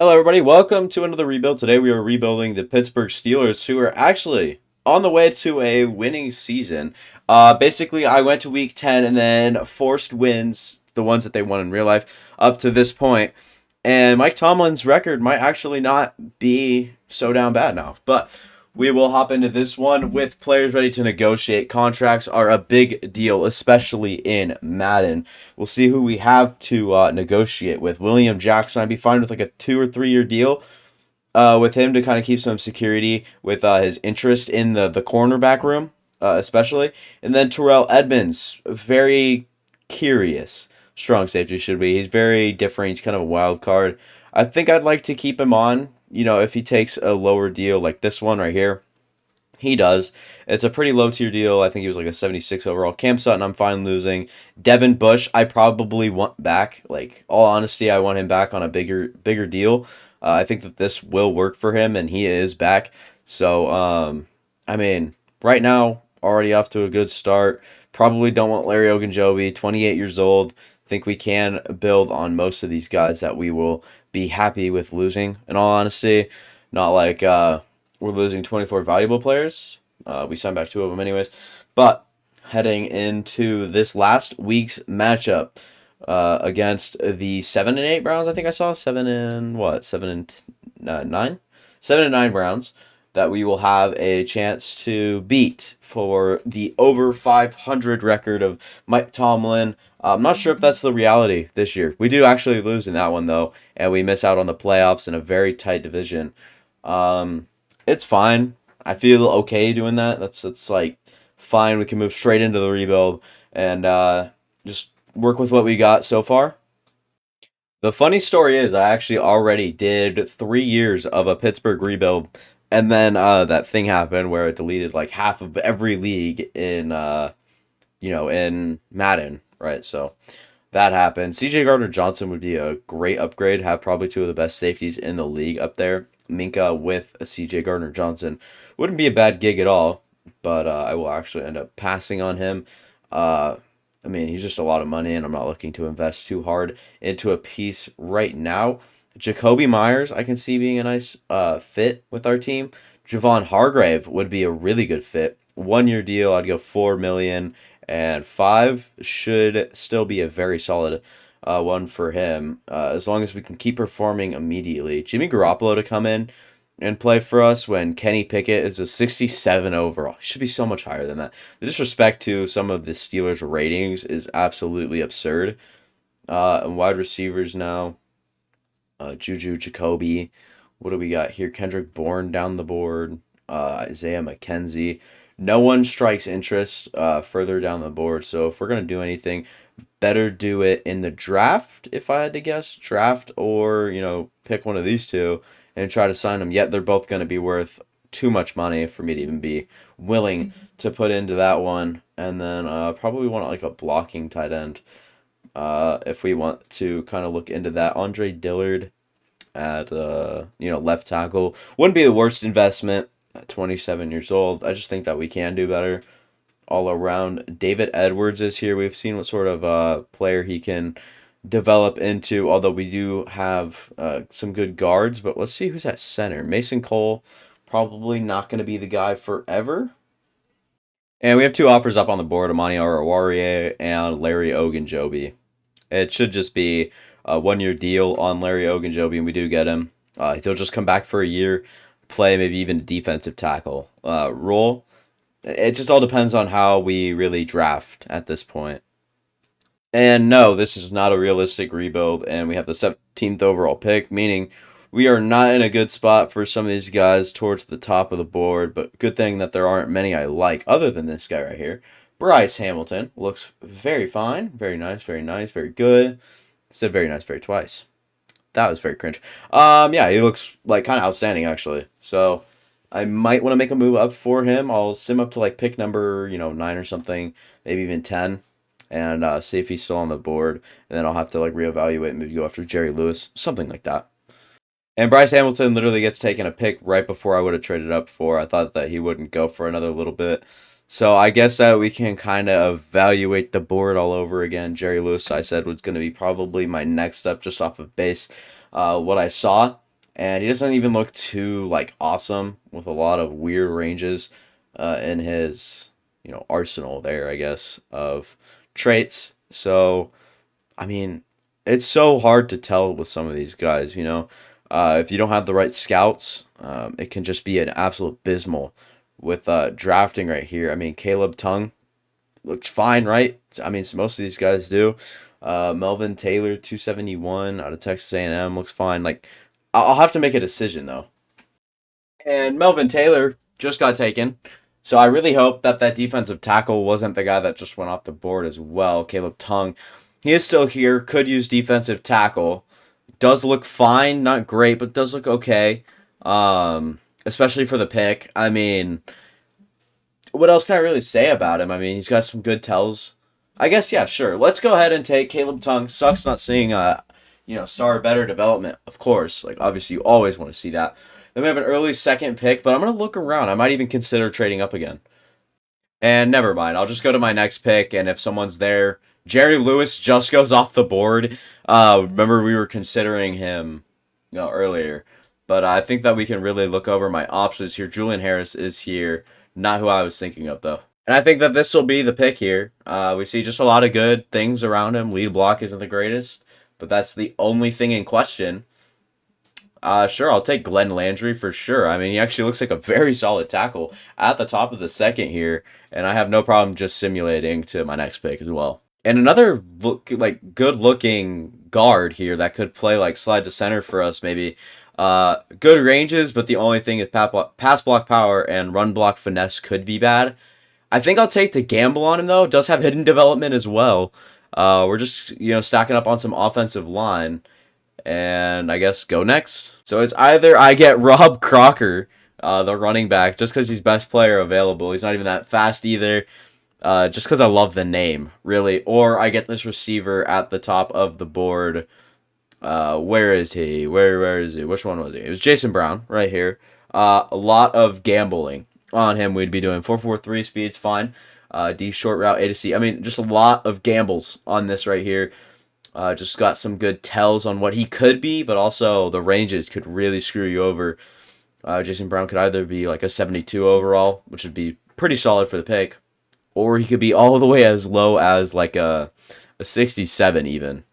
Hello, everybody. Welcome to another rebuild. Today we are rebuilding the Pittsburgh Steelers, who are actually on the way to a winning season. Basically, I went to week 10 and then forced wins, the ones that they won in real life, up to this point. And Mike Tomlin's record might actually not be so down bad now. But we will hop into this one with players ready to negotiate. Contracts are a big deal, especially in Madden. We'll see who we have to negotiate with. William Jackson, I'd be fine with like a 2 or 3 year deal with him to kind of keep some security with his interest in the cornerback room, especially. And then Terrell Edmonds, very curious. Strong safety should be. He's very different. He's kind of a wild card. I think I'd like to keep him on, if he takes a lower deal like this one right here. He does. It's a pretty low tier deal. I think he was like a 76 overall. Cam Sutton, I'm fine losing. Devin Bush, I probably want back. Like, all honesty, I want him back on a bigger deal. I think that this will work for him, and he is back. So, I mean, right now, already off to a good start. Probably don't want Larry Ogunjobi, 28 years old. Think we can build on most of these guys that we will be happy with losing. In all honesty, not like we're losing 24 valuable players. We signed back 2 of them anyways. But heading into this last week's matchup against the 7-8 Browns, I think I saw 7-9, 7-9 Browns that we will have a chance to beat for the over 500 record of Mike Tomlin. I'm not sure if that's the reality this year. We do actually lose in that one though, and we miss out on the playoffs in a very tight division. It's fine. I feel okay doing that. That's like fine. We can move straight into the rebuild and just work with what we got so far. The funny story is, I actually already did 3 years of a Pittsburgh rebuild, and then that thing happened where it deleted like half of every league in Madden, right? So that happened. CJ Gardner Johnson would be a great upgrade. Have probably two of the best safeties in the league up there. Minka with a CJ Gardner Johnson wouldn't be a bad gig at all, but I will actually end up passing on him. Uh, I mean, he's just a lot of money, and I'm not looking to invest too hard into a piece right now. Jacoby Myers, I can see being a nice fit with our team. Javon Hargrave would be a really good fit. 1 year deal, I'd go 4 million, and five should still be a very solid one for him, as long as we can keep performing immediately. Jimmy Garoppolo to come in and play for us when Kenny Pickett is a 67 overall. He should be so much higher than that. The disrespect to some of the Steelers' ratings is absolutely absurd. And wide receivers now, Juju Jacoby. What do we got here? Kendrick Bourne down the board. Isaiah McKenzie. No one strikes interest further down the board. So if we're gonna do anything, better do it in the draft. If I had to guess, draft or pick one of these two and try to sign them. Yet they're both gonna be worth too much money for me to even be willing to put into that one. And then probably want like a blocking tight end. If we want to kind of look into that, Andre Dillard at left tackle wouldn't be the worst investment at 27 years old. I just think that we can do better all around. David Edwards is here. We've seen what sort of player he can develop into, although we do have some good guards. But let's see who's at center. Mason Cole, probably not going to be the guy forever. And we have two offers up on the board, Amani Oruwariye and Larry Ogunjobi. It should just be a 1 year deal on Larry Ogunjobi, and we do get him. He'll just come back for a year, play maybe even a defensive tackle role. It just all depends on how we really draft at this point. And no, this is not a realistic rebuild, and we have the 17th overall pick, meaning we are not in a good spot for some of these guys towards the top of the board, but good thing that there aren't many I like other than this guy right here. Bryce Hamilton looks very fine, very nice, very good. Said very nice, very twice. That was very cringe. Yeah, he looks like kind of outstanding actually. So I might want to make a move up for him. I'll sim up to like pick number 9 or something, maybe even 10, and see if he's still on the board. And then I'll have to like reevaluate and maybe go after Jerry Lewis, something like that. And Bryce Hamilton literally gets taken a pick right before I would have traded up for. I thought that he wouldn't go for another little bit. So I guess that we can kind of evaluate the board all over again. Jerry Lewis, I said, was going to be probably my next up just off of base. What I saw. and he doesn't even look too like awesome with a lot of weird ranges in his arsenal there, I guess, of traits. So I mean, it's so hard to tell with some of these guys. If you don't have the right scouts, it can just be an absolute abysmal with drafting right here. I mean, Caleb Tongue looks fine, right? I mean, most of these guys do. Melvin Taylor, 271 out of Texas A&M, looks fine. Like, I'll have to make a decision though. And Melvin Taylor just got taken. So I really hope that that defensive tackle wasn't the guy that just went off the board as well. Caleb Tongue, he is still here. Could use defensive tackle. Does look fine, not great, but does look okay. Especially for the pick. I mean, what else can I really say about him? I mean, he's got some good tells. I guess yeah, sure. Let's go ahead and take Caleb Tongue. Sucks not seeing star better development, of course. Like obviously you always want to see that. Then we have an early second pick, but I'm gonna look around. I might even consider trading up again. And never mind. I'll just go to my next pick, and if someone's there, Jerry Lewis just goes off the board. Remember we were considering him, earlier, but I think that we can really look over my options here. Julian Harris is here, not who I was thinking of though. And I think that this will be the pick here. We see just a lot of good things around him. Lead block isn't the greatest, but that's the only thing in question. Sure, I'll take Glenn Landry for sure. I mean, he actually looks like a very solid tackle at the top of the second here, and I have no problem just simulating to my next pick as well. And another good looking guard here that could play like slide to center for us maybe. Good ranges, but the only thing is pass block power and run block finesse could be bad. I think I'll take the gamble on him though. Does have hidden development as well. We're just stacking up on some offensive line. And I guess go next. So it's either I get Rob Crocker, the running back, just because he's best player available. He's not even that fast either, just because I love the name, really. Or I get this receiver at the top of the board. Where is he? Where is he? Which one was he? It was Jason Brown right here. A lot of gambling on him. We'd be doing 4.43 speeds, fine. D short route A to C. I mean, just a lot of gambles on this right here. Just got some good tells on what he could be, but also the ranges could really screw you over. Jason Brown could either be like a 72 overall, which would be pretty solid for the pick, or he could be all the way as low as like a 67 even,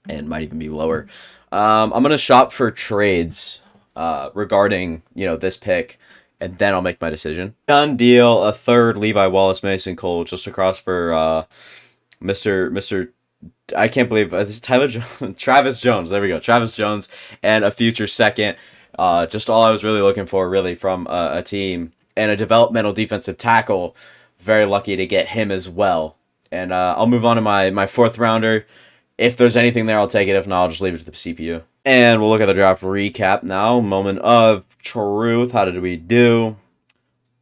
and might even be lower. I'm going to shop for trades regarding, this pick, and then I'll make my decision. Done deal, a third Levi Wallace Mason Cole just across for Mr. I can't believe this is Tyler Jones, Travis Jones. There we go, Travis Jones, and a future second. Just all I was really looking for, really, from a team and a developmental defensive tackle. Very lucky to get him as well. And I'll move on to my fourth rounder. If there's anything there, I'll take it. If not, I'll just leave it to the CPU. And we'll look at the draft recap now. Moment of truth. How did we do?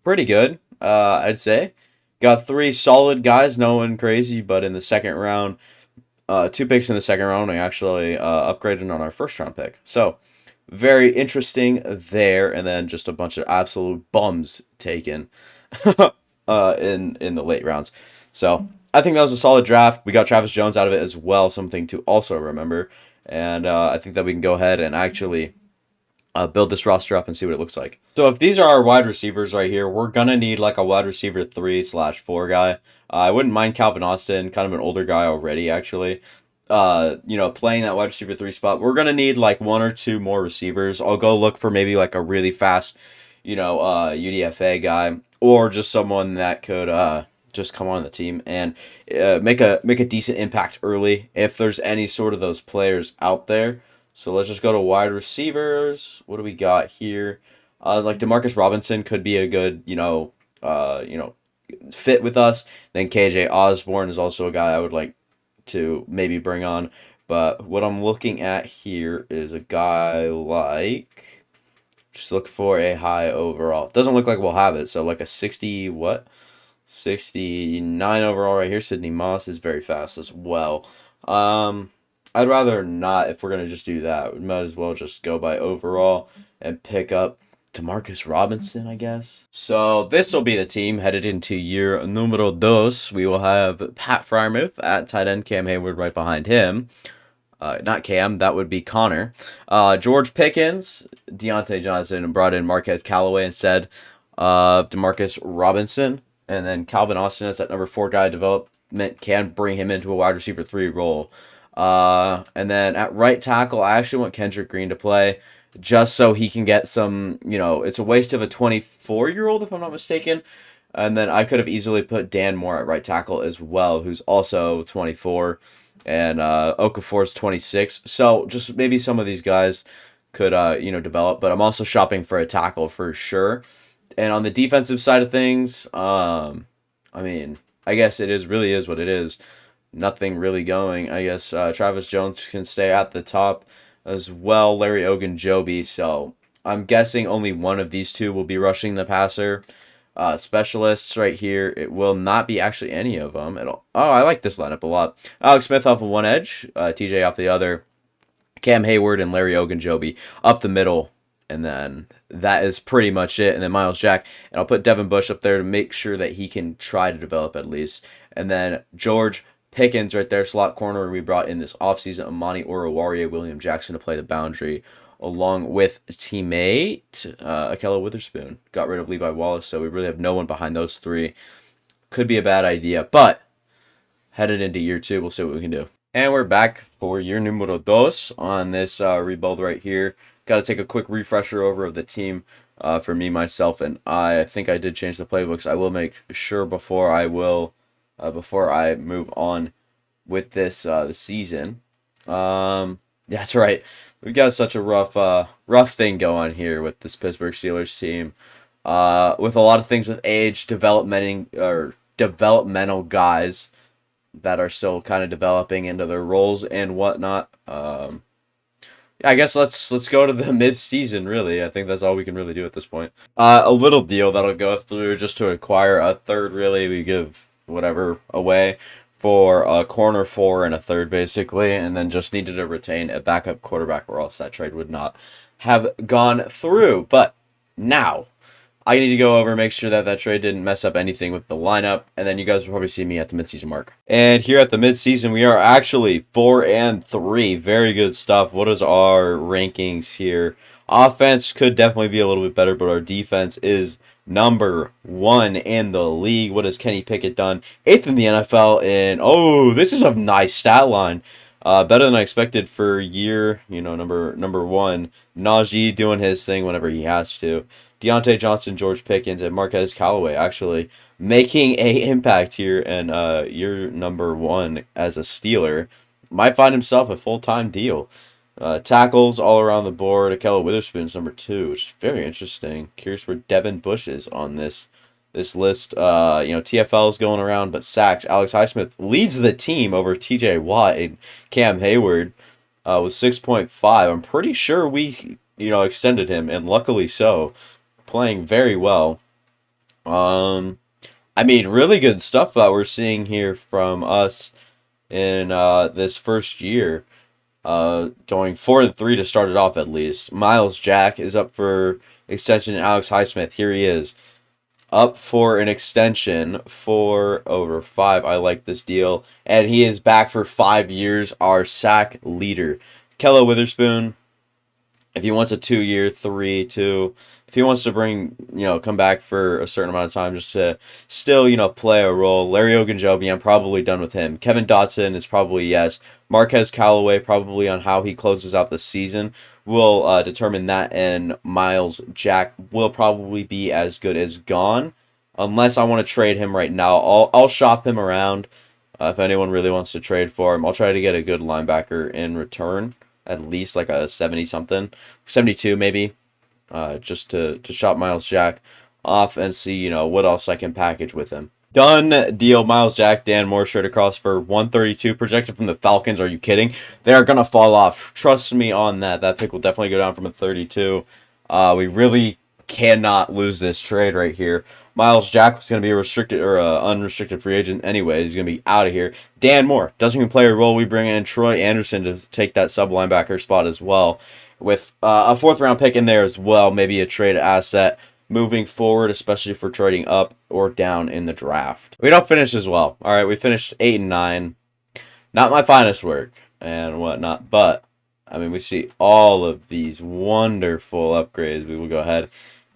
Pretty good, I'd say. Got three solid guys. No one crazy, but in the second round. Two picks in the second round. We actually upgraded on our first round pick. So, very interesting there. And then just a bunch of absolute bums taken in the late rounds. So, I think that was a solid draft. We got Travis Jones out of it as well. Something to also remember. And I think that we can go ahead and actually build this roster up and see what it looks like. So if these are our wide receivers right here, we're going to need like a wide receiver 3/4 guy. I wouldn't mind Calvin Austin, kind of an older guy already, actually. Playing that wide receiver 3 spot. We're going to need like one or two more receivers. I'll go look for maybe like a really fast, UDFA guy, or just someone that could just come on the team and make a decent impact early if there's any sort of those players out there. So let's just go to wide receivers. What do we got here? Like Demarcus Robinson could be a good, fit with us. Then KJ Osborne is also a guy I would like to maybe bring on. But what I'm looking at here is a guy like, just look for a high overall. Doesn't look like we'll have it. So like a 60, what? 69 overall right here. Sidney Moss is very fast as well. I'd rather not if we're going to just do that. We might as well just go by overall and pick up Demarcus Robinson, I guess. So this will be the team headed into year numero dos. We will have Pat Freiermuth at tight end, Cam Hayward right behind him. not Cam, that would be Connor. George Pickens, Deontay Johnson, and brought in Marquez Callaway instead of Demarcus Robinson. And then Calvin Austin as that number 4 guy. Development can bring him into a wide receiver 3 role. And then at right tackle, I actually want Kendrick Green to play just so he can get some, it's a waste of a 24-year-old, if I'm not mistaken. And then I could have easily put Dan Moore at right tackle as well, who's also 24. And Okafor's 26. So just maybe some of these guys could, develop. But I'm also shopping for a tackle for sure. And on the defensive side of things, I mean, I guess really is what it is. Nothing really going. I guess Travis Jones can stay at the top as well. Larry Ogunjobi. So I'm guessing only one of these two will be rushing the passer. Specialists right here, it will not be actually any of them at all. Oh, I like this lineup a lot. Alex Smith off of one edge, TJ off the other, Cam Hayward and Larry Ogunjobi up the middle, and then that is pretty much it. And then Miles Jack, and I'll put Devin Bush up there to make sure that he can try to develop at least. And then George Pickens right there, slot corner. We brought in this offseason Amani Oruwariye, William Jackson to play the boundary, along with teammate Akella Witherspoon. Got rid of Levi Wallace, so we really have no one behind those three. Could be a bad idea, but headed into year 2, we'll see what we can do. And we're back for year numero dos on this rebuild right here. Got to take a quick refresher over of the team for me, myself, and I think I did change the playbooks. I will make sure before I move on with this the season. That's right. We've got such a rough thing going here with this Pittsburgh Steelers team. With a lot of things with age, developmental guys that are still kind of developing into their roles and whatnot. I guess let's go to the mid-season, really. I think that's all we can really do at this point. A little deal that'll go through just to acquire a third, really. We give whatever away for a corner 4 and a third, basically, and then just needed to retain a backup quarterback, or else that trade would not have gone through. But now, I need to go over and make sure that trade didn't mess up anything with the lineup, and then you guys will probably see me at the midseason mark. And here at the midseason, we are actually 4-3. Very good stuff. What is our rankings here? Offense could definitely be a little bit better, but our defense is number 1 in the league. What has Kenny Pickett done? 8th in the NFL, and this is a nice stat line. Better than I expected for year, number 1. Najee doing his thing whenever he has to. Deontay Johnson, George Pickens, and Marquez Callaway actually making a impact here, and year number 1 as a Steeler might find himself a full-time deal. Tackles all around the board. Akella Witherspoon's number 2, which is very interesting. Curious where Devin Bush is on this list. TFL is going around, but sacks. Alex Highsmith leads the team over TJ Watt and Cam Hayward with 6.5. I'm pretty sure we extended him, and luckily so. Playing very well. Really good stuff that we're seeing here from us in this first year. Going 4-3 to start it off at least. Miles Jack is up for extension. Alex Highsmith, here he is, up for an extension for over 5. I like this deal, and he is back for 5 years. Our sack leader, Akella Witherspoon. If he wants a 2-year, 3-2, if he wants to come back for a certain amount of time just to still, play a role. Larry Ogunjobi, I'm probably done with him. Kevin Dotson is probably yes. Marquez Callaway, probably on how he closes out the season, will determine that. And Miles Jack will probably be as good as gone, unless I want to trade him right now. I'll shop him around if anyone really wants to trade for him. I'll try to get a good linebacker in return. At least like a 70-something, 72 maybe, just to shop Miles Jack off and see, what else I can package with him. Done deal. Miles Jack, Dan Moore, shirt across for 132, projected from the Falcons. Are you kidding? They are going to fall off. Trust me on that. That pick will definitely go down from a 32. We really cannot lose this trade right here. Miles Jack was going to be a restricted or unrestricted free agent anyway. He's going to be out of here. Dan Moore doesn't even play a role. We bring in Troy Anderson to take that sub linebacker spot as well, with a 4th-round pick in there as well. Maybe a trade asset moving forward, especially for trading up or down in the draft. We don't finish as well. All right, we finished 8-9. Not my finest work. and whatnot. But I mean, we see all of these wonderful upgrades. We will go ahead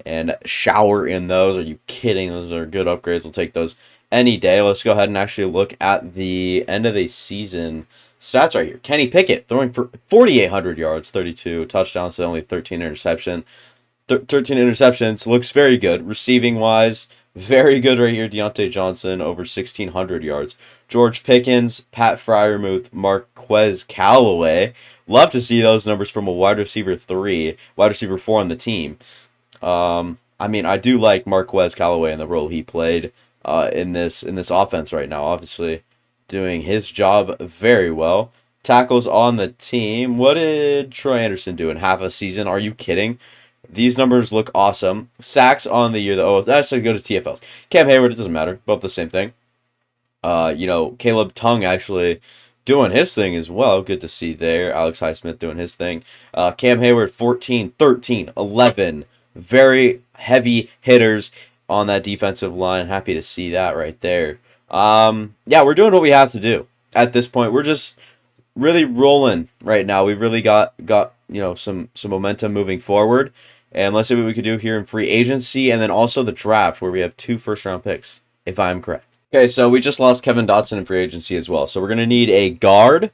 and shower in those. Are you kidding? Those are good upgrades. We'll take those any day. Let's go ahead and actually look at the end of the season stats right here. Kenny Pickett throwing for 4,800 yards, 32 touchdowns, to only 13 interception. 13 interceptions, looks very good. Receiving wise, very good right here. Deontay Johnson over 1,600 yards. George Pickens, Pat Fryermuth, Marquez Callaway. Love to see those numbers from a wide receiver 3, wide receiver 4 on the team. I mean, I do like Marquez Callaway in the role he played in this offense right now. Obviously, doing his job very well. Tackles on the team. What did Troy Anderson do in half a season? Are you kidding? These numbers look awesome. Sacks on the year, though. Oh, that's to go to TFLs. Cam Hayward, it doesn't matter. Both the same thing. Caleb Tongue actually doing his thing as well. Good to see there. Alex Highsmith doing his thing. Cam Hayward, 14, 13, 11. Very heavy hitters on that defensive line. Happy to see that right there. Yeah, we're doing what we have to do at this point. We're just really rolling right now. We've really got some momentum moving forward. And let's see what we could do here in free agency and then also the draft where we have 2 first-round picks, if I'm correct. Okay, so we just lost Kevin Dotson in free agency as well. So we're going to need a guard.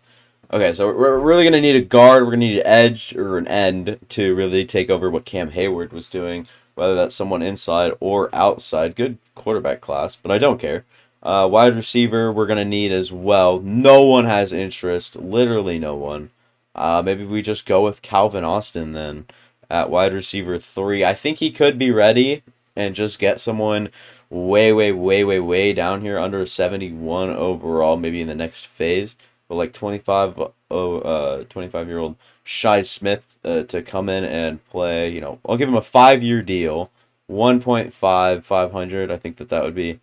Okay, so we're really going to need a guard. We're going to need an edge or an end to really take over what Cam Hayward was doing, whether that's someone inside or outside. Good quarterback class, but I don't care. Wide receiver, we're going to need as well. No one has interest. Literally no one. Maybe we just go with Calvin Austin then at wide receiver 3. I think he could be ready and just get someone way down here under 71 overall, maybe in the next phase. But like 25-year-old Shi Smith to come in and play. I'll give him a 5-year deal, 500. I think that would be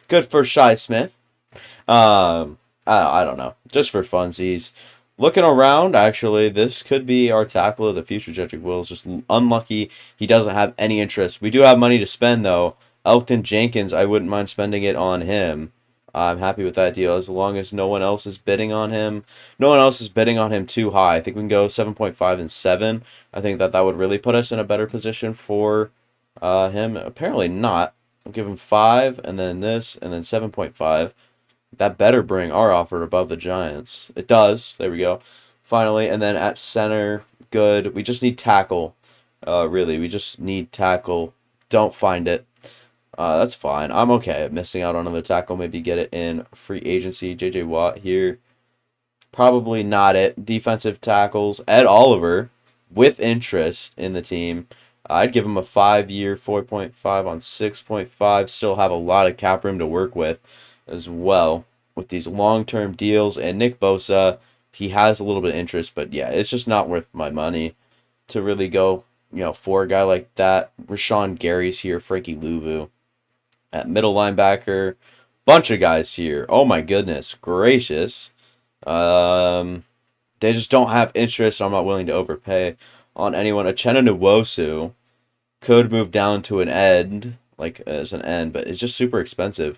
good for Shi Smith. I don't know, just for funsies. Looking around, actually, this could be our tackle of the future. Jedrick Wills just unlucky. He doesn't have any interest. We do have money to spend, though. Elgton Jenkins, I wouldn't mind spending it on him. I'm happy with that deal as long as no one else is bidding on him. No one else is bidding on him too high. I think we can go 7.5 and 7. I think that would really put us in a better position for him. Apparently not. I'll give him 5, and then this, and then 7.5. That better bring our offer above the Giants. It does. There we go. Finally, and then at center, good. We just need tackle. Really, we just need tackle. Don't find it. That's fine. I'm okay at missing out on another tackle. Maybe get it in free agency. J.J. Watt here. Probably not it. Defensive tackles. Ed Oliver with interest in the team. I'd give him a 5-year, 4.5 on 6.5. Still have a lot of cap room to work with as well with these long-term deals. And Nick Bosa, he has a little bit of interest, but yeah, it's just not worth my money to really go, for a guy like that. Rashawn Gary's here, Frankie Louvu at middle linebacker. Bunch of guys here. Oh my goodness gracious. They just don't have interest. So I'm not willing to overpay on anyone. Uchenna Nwosu could move down to an end, like as an end, but it's just super expensive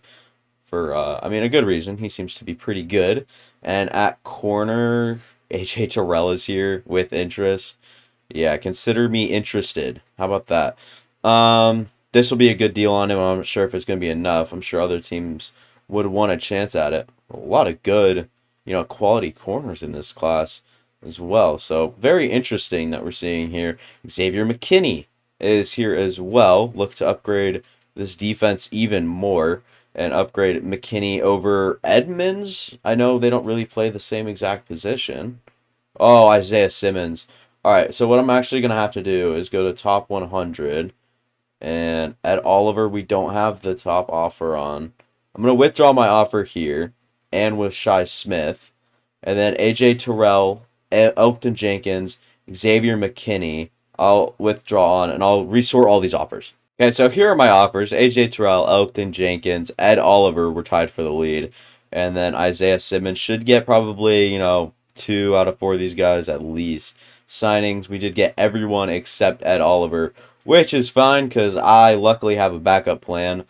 for, a good reason. He seems to be pretty good. And at corner, A.J. Terrell is here with interest. Yeah, consider me interested. How about that? This will be a good deal on him. I'm not sure if it's going to be enough. I'm sure other teams would want a chance at it. A lot of good, quality corners in this class as well. So very interesting that we're seeing here. Xavier McKinney is here as well. Look to upgrade this defense even more and upgrade McKinney over Edmonds. I know they don't really play the same exact position. Oh, Isaiah Simmons. All right, so what I'm actually going to have to do is go to top 100. And at Oliver, we don't have the top offer on. I'm going to withdraw my offer here and with Shi Smith. And then A.J. Terrell, Elgton Jenkins, Xavier McKinney, I'll withdraw on and I'll resort all these offers. Okay, so here are my offers. A.J. Terrell, Elgton Jenkins, Ed Oliver were tied for the lead. And then Isaiah Simmons should get probably, 2 out of 4 of these guys at least. Signings, we did get everyone except Ed Oliver, which is fine because I luckily have a backup plan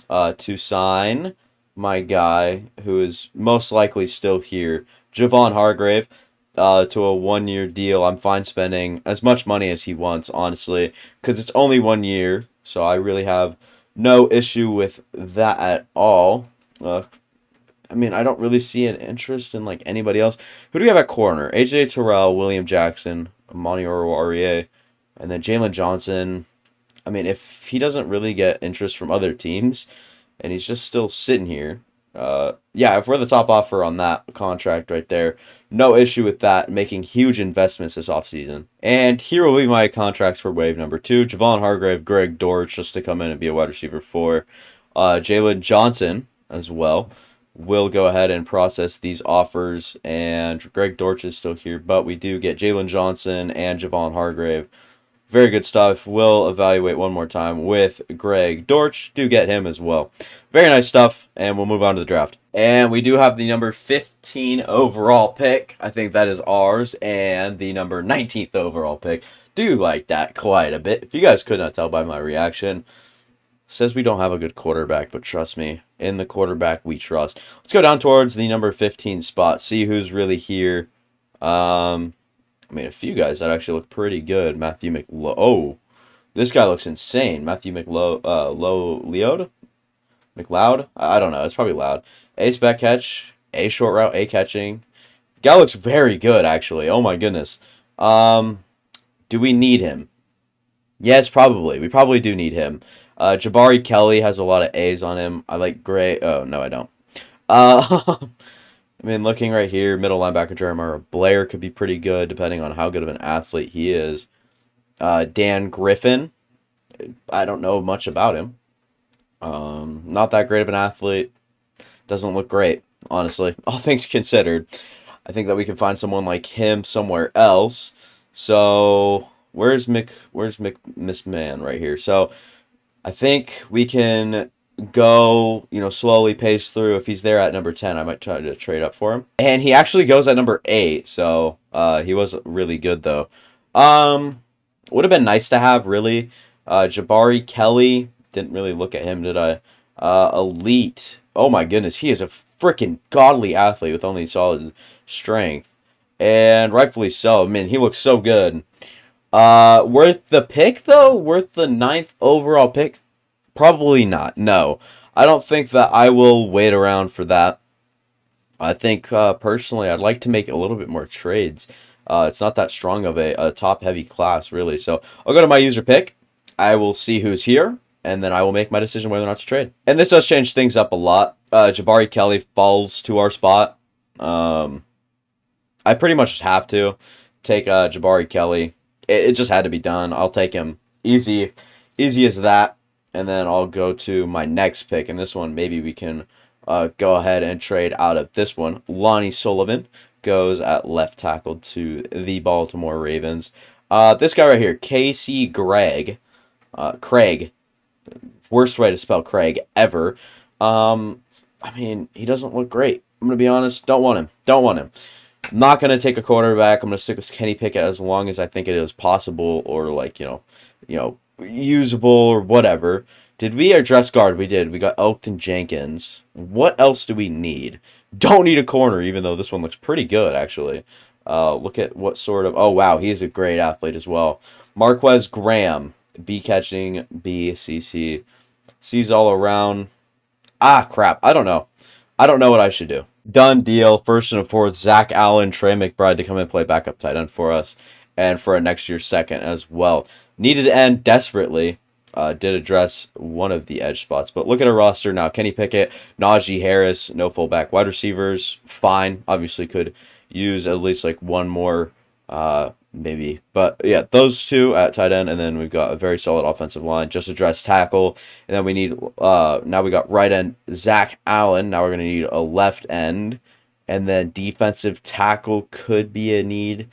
to sign my guy who is most likely still here, Javon Hargrave. to a 1 year deal. I'm fine spending as much money as he wants, honestly, because it's only 1 year. So I really have no issue with that at all. I mean, I don't really see an interest in like anybody else. Who do we have at corner? AJ Terrell, William Jackson, Amani Oruwariye, and then Jalen Johnson. I mean, if he doesn't really get interest from other teams, and he's just still sitting here, yeah, if we're the top offer on that contract right there, no issue with that. Making huge investments this offseason. And here will be my contracts for wave number 2: Javon Hargrave, Greg Dortch, just to come in and be a wide receiver 4. Jalen Johnson as well. We'll go ahead and process these offers, and Greg Dortch is still here, but we do get Jalen Johnson and Javon Hargrave. Very good stuff. We'll evaluate one more time with Greg Dortch. Do get him as well. Very nice stuff, and we'll move on to the draft. And we do have the number 15 overall pick. I think that is ours, and the number 19th overall pick. Do like that quite a bit. If you guys could not tell by my reaction, says we don't have a good quarterback, but trust me, in the quarterback we trust. Let's go down towards the number 15 spot, see who's really here. I mean, a few guys that actually look pretty good. Matthew McLeod. Oh, this guy looks insane. Matthew McLeod? McLeod? I don't know. It's probably loud. Ace back catch, A short route, A catching. Guy looks very good, actually. Oh my goodness. Do we need him? Yes, probably. We probably do need him. Jabari Kelly has a lot of A's on him. I like Gray. Oh, no, I don't. I mean, looking right here, middle linebacker Jeremiah Blair could be pretty good, depending on how good of an athlete he is. Dan Griffin, I don't know much about him. Not that great of an athlete. Doesn't look great, honestly. All things considered. I think that we can find someone like him somewhere else. So, where's Miss Man right here? So, I think we can go, slowly pace through. If he's there at number 10, I might try to trade up for him. And he actually goes at number 8, so he was really good, though. Would have been nice to have, really. Jabari Kelly, didn't really look at him, did I? Elite. Oh, my goodness, he is a freaking godly athlete with only solid strength. And rightfully so. I mean, he looks so good. Worth the pick, though? Worth the 9th overall pick? Probably not. No. I don't think that I will wait around for that. I think, personally, I'd like to make a little bit more trades. It's not that strong of a top-heavy class, really. So, I'll go to my user pick. I will see who's here, and then I will make my decision whether or not to trade. And this does change things up a lot. Jabari Kelly falls to our spot. I pretty much just have to take Jabari Kelly. It just had to be done. I'll take him. Easy as that. And then I'll go to my next pick. And this one, maybe we can go ahead and trade out of this one. Lonnie Sullivan goes at left tackle to the Baltimore Ravens. This guy right here, Casey Craig. Worst way to spell Craig ever. I mean, he doesn't look great. I'm going to be honest. Don't want him. I'm not going to take a quarterback. I'm going to stick with Kenny Pickett as long as I think it is possible, or like, usable or whatever. Did we address guard? We did. We got Elkton Jenkins. What else do we need? Don't need a corner, even though this one looks pretty good, actually. Look at what sort of... Oh, wow. He is a great athlete as well. Marquez Graham. B catching, B, CC. C's all around. Ah, crap. I don't know. I don't know what I should do. Done deal. First and fourth, Zach Allen, Trey McBride to come and play backup tight end for us. And for a next year's second as well. Needed end desperately. Did address one of the edge spots. But look at our roster now. Kenny Pickett, Najee Harris, no fullback. Wide receivers, fine. Obviously could use at least like one more, maybe. But yeah, those two at tight end. And then we've got a very solid offensive line. Just address tackle. And then we need, now we got right end Zach Allen. Now we're going to need a left end. And then defensive tackle could be a need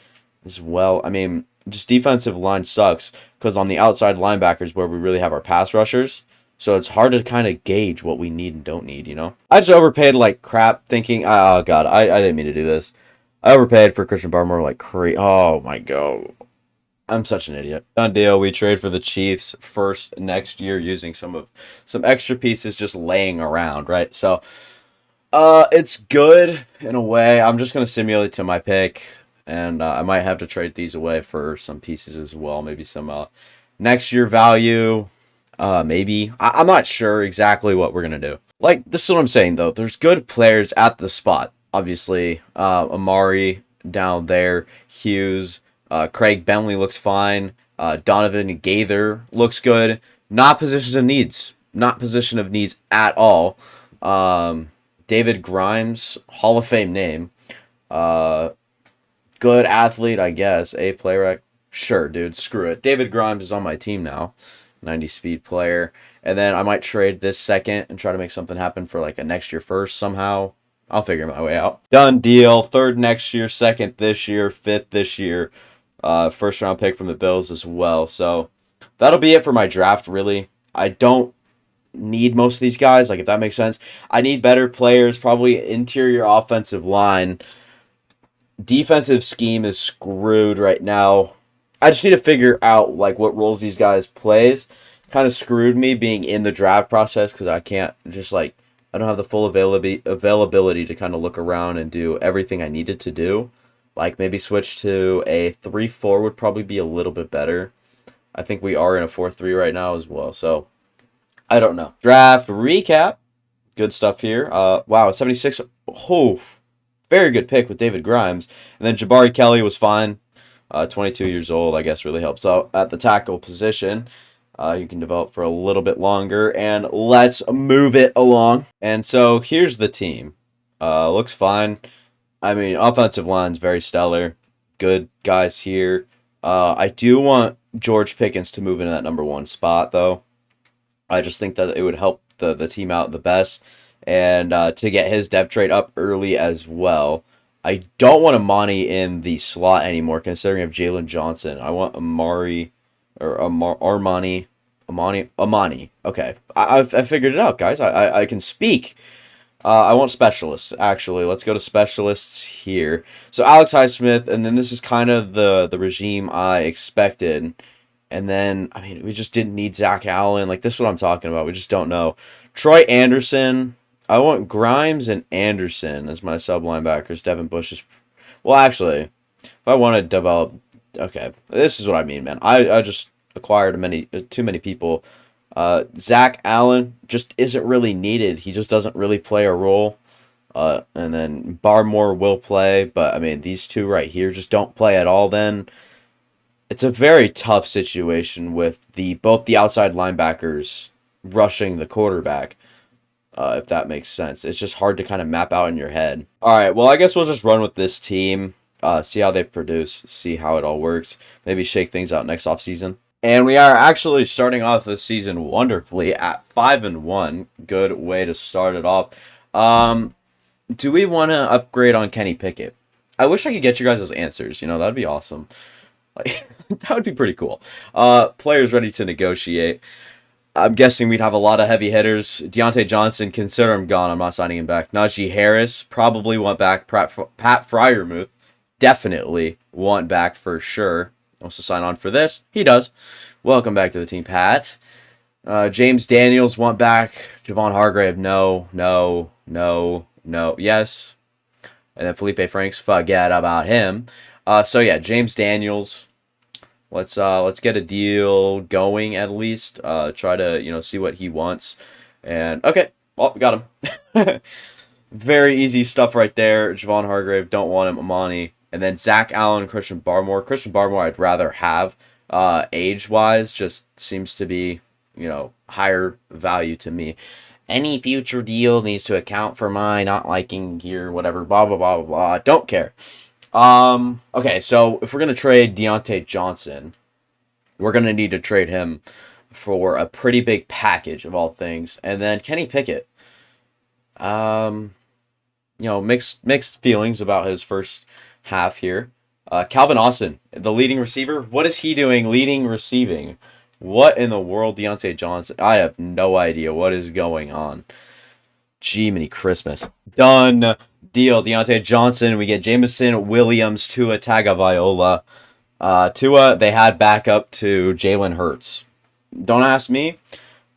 as well. I mean, just defensive line sucks because on the outside linebackers where we really have our pass rushers, so it's hard to kind of gauge what we need and don't need, I just overpaid like crap thinking, oh god, I didn't mean to do this. I overpaid for Christian Barmore like crazy. Oh my god. I'm such an idiot. Done deal. We trade for the Chiefs first next year using some extra pieces just laying around, right? So it's good in a way. I'm just going to simulate to my pick. And I might have to trade these away for some pieces as well. Maybe some next year value. Maybe. I'm not sure exactly what we're going to do. Like, this is what I'm saying, though. There's good players at the spot. Obviously, Amari down there, Hughes, Craig Bentley looks fine. Donovan Gaither looks good. Not positions of needs. Not position of needs at all. David Grimes, Hall of Fame name. Uh, Good athlete, I guess. A player. Sure, dude. Screw it. David Grimes is on my team now. 90 speed player. And then I might trade this second and try to make something happen for like a next year first somehow. I'll figure my way out. Done deal. Third next year, second this year, fifth this year. First round pick from the Bills as well. So that'll be it for my draft, really. I don't need most of these guys, like if that makes sense. I need better players, probably interior offensive line. Defensive scheme is screwed right now. I just need to figure out like what roles these guys plays. Kind of screwed me being in the draft process because I can't just like I don't have the full availability to kind of look around and do everything I needed to do. Like maybe switch to a 3-4 would probably be a little bit better. I think we are in a 4-3 right now as well. So I don't know. Draft recap. Good stuff here. Wow, 76. Oh, very good pick with David Grimes. And then Jabari Kelly was fine. 22 years old, I guess, really helps out at the tackle position. You can develop for a little bit longer. And let's move it along. And so here's the team. Looks fine. I mean, offensive line's very stellar. Good guys here. I do want George Pickens to move into that number 1 spot, though. I just think that it would help the team out the best. And to get his depth trade up early as well. I don't want Amani in the slot anymore, considering I have Jalen Johnson. I want Amari or Amani. Okay, I figured it out, guys. I can speak. I want specialists, actually. Let's go to specialists here. So Alex Highsmith, and then this is kind of the regime I expected. And then, I mean, we just didn't need Zach Allen. Like, this is what I'm talking about. We just don't know. Troy Anderson. I want Grimes and Anderson as my sub linebackers. Devin Bush is... Well, actually, if I want to develop... Okay, this is what I mean, man. I just acquired too many people. Zach Allen just isn't really needed. He just doesn't really play a role. And then Barmore will play. But, I mean, these two right here just don't play at all then. It's a very tough situation with both the outside linebackers rushing the quarterback, if that makes sense. It's just hard to kind of map out in your head. All right, well, I guess we'll just run with this team, see how they produce, see how it all works, maybe shake things out next offseason. And we are actually starting off this season wonderfully at 5-1. Good way to start it off. Do we want to upgrade on Kenny Pickett? I wish I could get you guys those answers. That'd be awesome. Like, that would be pretty cool. Players ready to negotiate. I'm guessing we'd have a lot of heavy hitters. Deontay Johnson, consider him gone. I'm not signing him back. Najee Harris, probably want back. Pat Fryermuth, definitely want back for sure. Wants to sign on for this. He does. Welcome back to the team, Pat. James Daniels, want back. Javon Hargrave, no. Yes. And then Felipe Franks, forget about him. So yeah, James Daniels. Let's get a deal going at least. Try to see what he wants. And okay, well, we got him. Very easy stuff right there. Javon Hargrave, don't want him. Amani, and then Zach Allen, Christian Barmore. Christian Barmore, I'd rather have. Age wise, just seems to be higher value to me. Any future deal needs to account for my not liking gear, whatever. Blah blah blah blah blah. Don't care. Okay, so if we're going to trade Deontay Johnson, we're going to need to trade him for a pretty big package of all things. And then Kenny Pickett, mixed feelings about his first half here. Calvin Austin, the leading receiver. What is he doing leading receiving? What in the world, Deontay Johnson? I have no idea what is going on. Jiminy Christmas. Done deal. Deontay Johnson. We get Jameson Williams, Tua Tagovailoa. Tua, they had backup to Jalen Hurts. Don't ask me,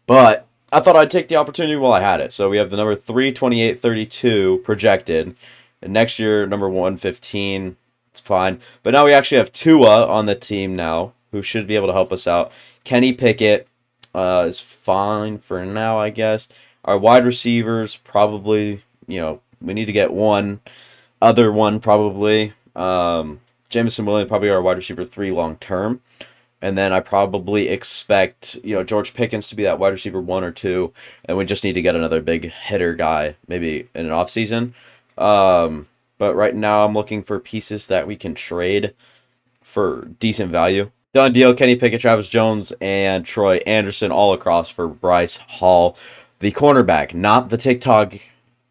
but I thought I'd take the opportunity while I had it. So we have the number 32832 projected. And next year, number 115. It's fine. But now we actually have Tua on the team now, who should be able to help us out. Kenny Pickett is fine for now, I guess. Our wide receivers probably, we need to get one other one probably. Jameson Williams probably our wide receiver 3 long term. And then I probably expect, George Pickens to be that wide receiver 1 or 2. And we just need to get another big hitter guy, maybe in an offseason. But right now I'm looking for pieces that we can trade for decent value. Done deal, Kenny Pickett, Travis Jones, and Troy Anderson all across for Bryce Hall. The cornerback, not the TikTok.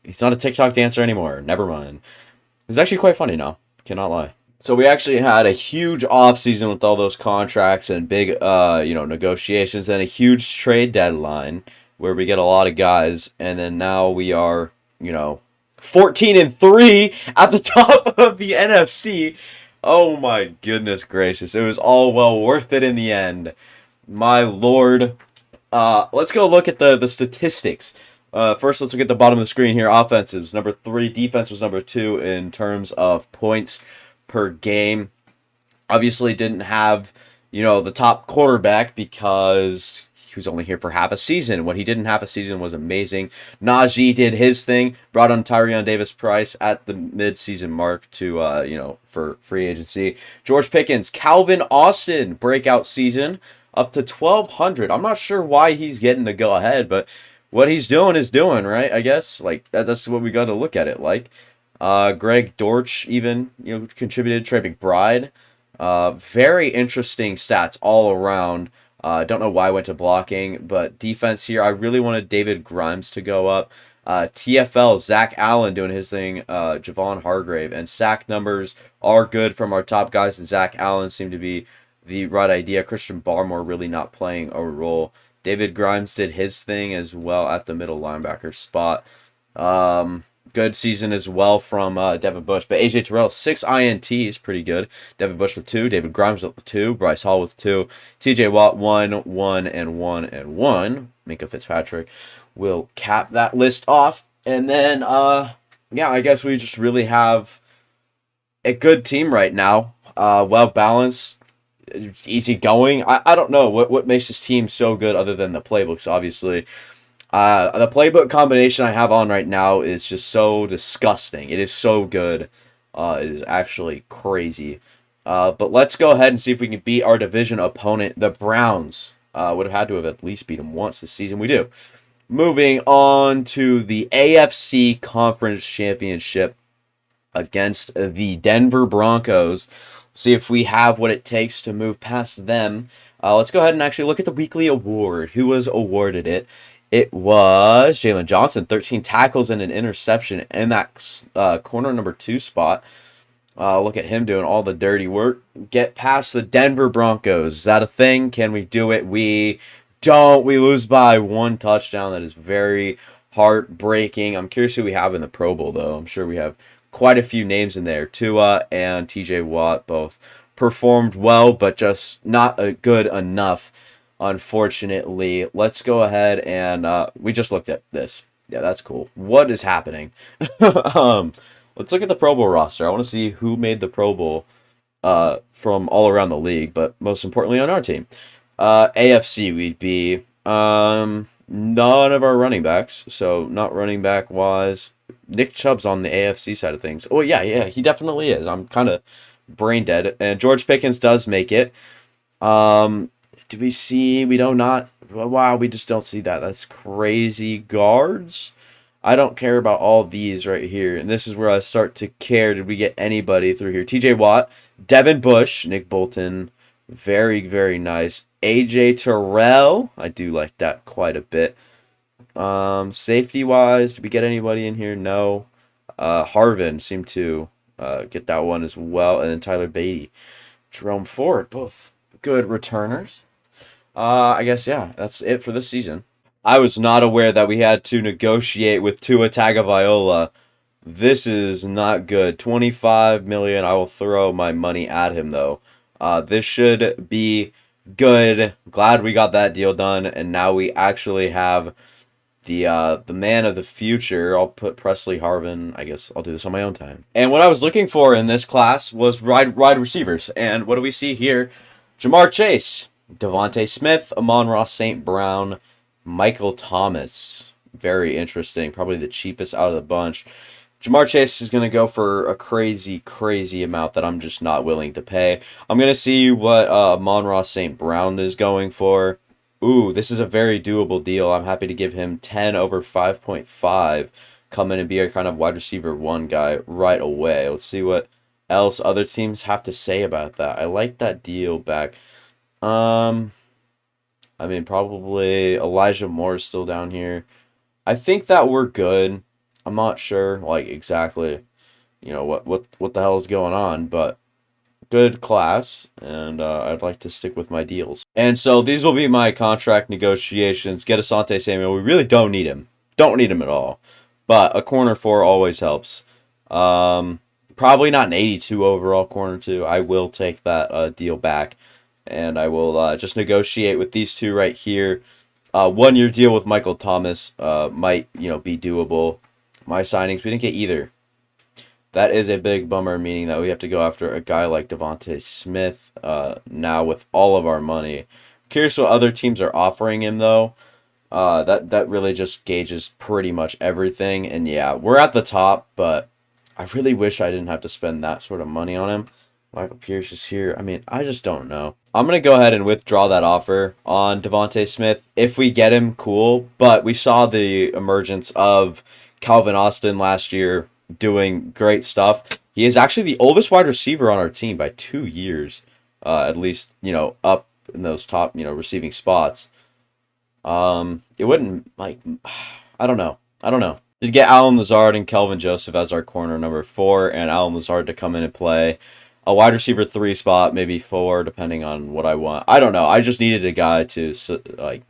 He's not a TikTok dancer anymore. Never mind. He's actually quite funny now. Cannot lie. So we actually had a huge offseason with all those contracts and big, negotiations, and a huge trade deadline where we get a lot of guys, and then now we are, 14-3 at the top of the NFC. Oh my goodness gracious. It was all well worth it in the end. My lord. Let's go look at the statistics. First, let's look at the bottom of the screen here. Offenses, number 3. Defense was number 2 in terms of points per game. Obviously didn't have, the top quarterback because he was only here for half a season. What he did in half a season was amazing. Najee did his thing, brought on Tyrion Davis-Price at the mid-season mark to, for free agency. George Pickens, Calvin Austin, breakout season, up to 1,200. I'm not sure why he's getting the go-ahead, but what he's doing is doing, right? I guess, that's what we got to look at it like. Greg Dortch even, contributed. Trey McBride. Very interesting stats all around. Don't know why I went to blocking, but defense here, I really wanted David Grimes to go up. TFL, Zach Allen doing his thing, Javon Hargrave, and sack numbers are good from our top guys, and Zach Allen seemed to be the right idea. Christian Barmore really not playing a role. David Grimes did his thing as well at the middle linebacker spot. Good season as well from Devin Bush. But AJ Terrell, 6 INTs, pretty good. Devin Bush with 2. David Grimes with 2. Bryce Hall with 2. TJ Watt, 1, 1, and 1, and 1. Minka Fitzpatrick will cap that list off. And then, I guess we just really have a good team right now. Well-balanced, easy going. I don't know what makes this team so good other than the playbooks, obviously. The playbook combination I have on right now is just so disgusting. It is so good. It is actually crazy. But let's go ahead and see if we can beat our division opponent, the Browns. Would have had to have at least beat them once this season. We do. Moving on to the AFC Conference Championship against the Denver Broncos. See if we have what it takes to move past them. Let's go ahead and actually look at the weekly award. Who was awarded it? It was Jalen Johnson, 13 tackles and an interception in that corner number 2 spot. Look at him doing all the dirty work. Get past the Denver Broncos. Is that a thing? Can we do it? We don't. We lose by 1 touchdown. That is very heartbreaking. I'm curious who we have in the Pro Bowl, though. I'm sure we have quite a few names in there. Tua and TJ Watt both performed well, but just not good enough. Unfortunately, let's go ahead and we just looked at this. Yeah, that's cool. What is happening? Let's look at the Pro Bowl roster. I want to see who made the Pro Bowl from all around the league, but most importantly on our team. AFC, we'd be none of our running backs, so not running back wise. Nick Chubb's on the AFC side of things. Oh, yeah, he definitely is. I'm kind of brain dead. And George Pickens does make it. Do we see? We don't not. Wow, we just don't see that. That's crazy. Guards? I don't care about all these right here. And this is where I start to care. Did we get anybody through here? TJ Watt, Devin Bush, Nick Bolton. Very, very nice. AJ Terrell. I do like that quite a bit. Safety-wise, did we get anybody in here? No. Harvin seemed to get that one as well. And then Tyler Beatty. Jerome Ford, both good returners. I guess, yeah, that's it for this season. I was not aware that we had to negotiate with Tua Tagovailoa. This is not good. $25 million. I will throw my money at him, though. This should be good. Glad we got that deal done, and now we actually have the man of the future. I'll put Presley Harvin. I guess I'll do this on my own time. And what I was looking for in this class was wide receivers. And what do we see here? Jamar Chase, Devontae Smith, Amon-Ra St. Brown, Michael Thomas. Very interesting. Probably the cheapest out of the bunch. Jamar Chase is going to go for a crazy, crazy amount that I'm just not willing to pay. I'm going to see what Amon-Ra St. Brown is going for. Ooh, this is a very doable deal. I'm happy to give him 10 over 5.5. Come in and be a kind of wide receiver 1 guy right away. Let's see what else other teams have to say about that. I like that deal back. I mean, probably Elijah Moore is still down here. I think that we're good. I'm not sure, like, exactly, what the hell is going on, but good class, and I'd like to stick with my deals. And so these will be my contract negotiations. Get Asante Samuel. We really don't need him. Don't need him at all. But a corner 4 always helps. Probably not an 82 overall corner 2. I will take that deal back, and I will just negotiate with these two right here. 1-year deal with Michael Thomas might be doable. My signings, we didn't get either. That is a big bummer, meaning that we have to go after a guy like Devontae Smith now with all of our money. Curious what other teams are offering him, though. That really just gauges pretty much everything. And yeah, we're at the top, but I really wish I didn't have to spend that sort of money on him. Michael Pierce is here. I mean, I just don't know. I'm going to go ahead and withdraw that offer on Devontae Smith. If we get him, cool. But we saw the emergence of Calvin Austin last year doing great stuff. He is actually the oldest wide receiver on our team by 2 years, at least, up in those top, receiving spots. It wouldn't, like, I don't know. Did get Alan Lazard and Kelvin Joseph as our corner number 4, and Alan Lazard to come in and play a wide receiver 3 spot, maybe 4, depending on what I want. I don't know. I just needed a guy to, like,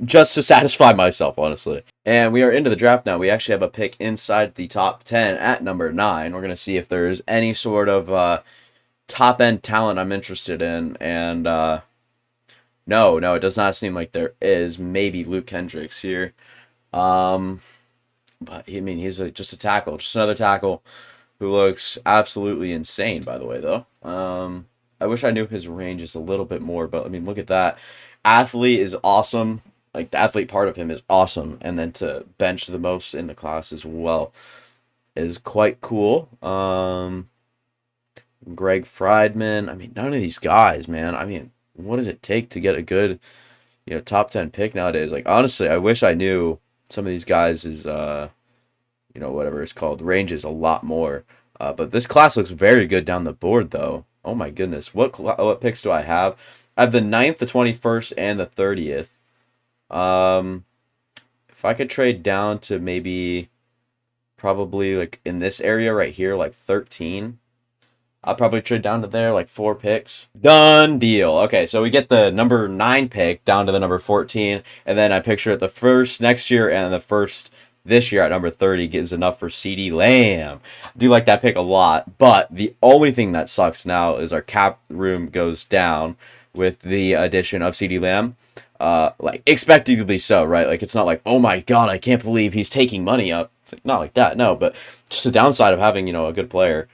just to satisfy myself, honestly. And we are into the draft now. We actually have a pick inside the top 10 at number 9. We're going to see if there's any sort of top-end talent I'm interested in. And no, it does not seem like there is. Maybe Luke Hendricks here. But, I mean, he's just a tackle. Just another tackle who looks absolutely insane, by the way, though. I wish I knew his range is a little bit more, but, I mean, look at that. Athlete is awesome. Like, the athlete part of him is awesome. And then to bench the most in the class as well is quite cool. Greg Friedman. I mean, none of these guys, man. I mean, what does it take to get a good, top 10 pick nowadays? Like, honestly, I wish I knew some of these guys is, whatever it's called, ranges a lot more. But this class looks very good down the board, though. Oh, my goodness. What picks do I have? I have the 9th, the 21st, and the 30th. If I could trade down to maybe probably like in this area right here, like 13, I'll probably trade down to there, like 4 picks. Done deal. Okay, so we get the number 9 pick down to the number 14, and then I picture it the first next year and the first this year at number 30 is enough for CeeDee Lamb. I do like that pick a lot, but the only thing that sucks now is our cap room goes down with the addition of CeeDee Lamb. Like, expectedly so, right? Like, it's not like, oh my god, I can't believe he's taking money up. It's like, not like that, no, but just the downside of having, a good player.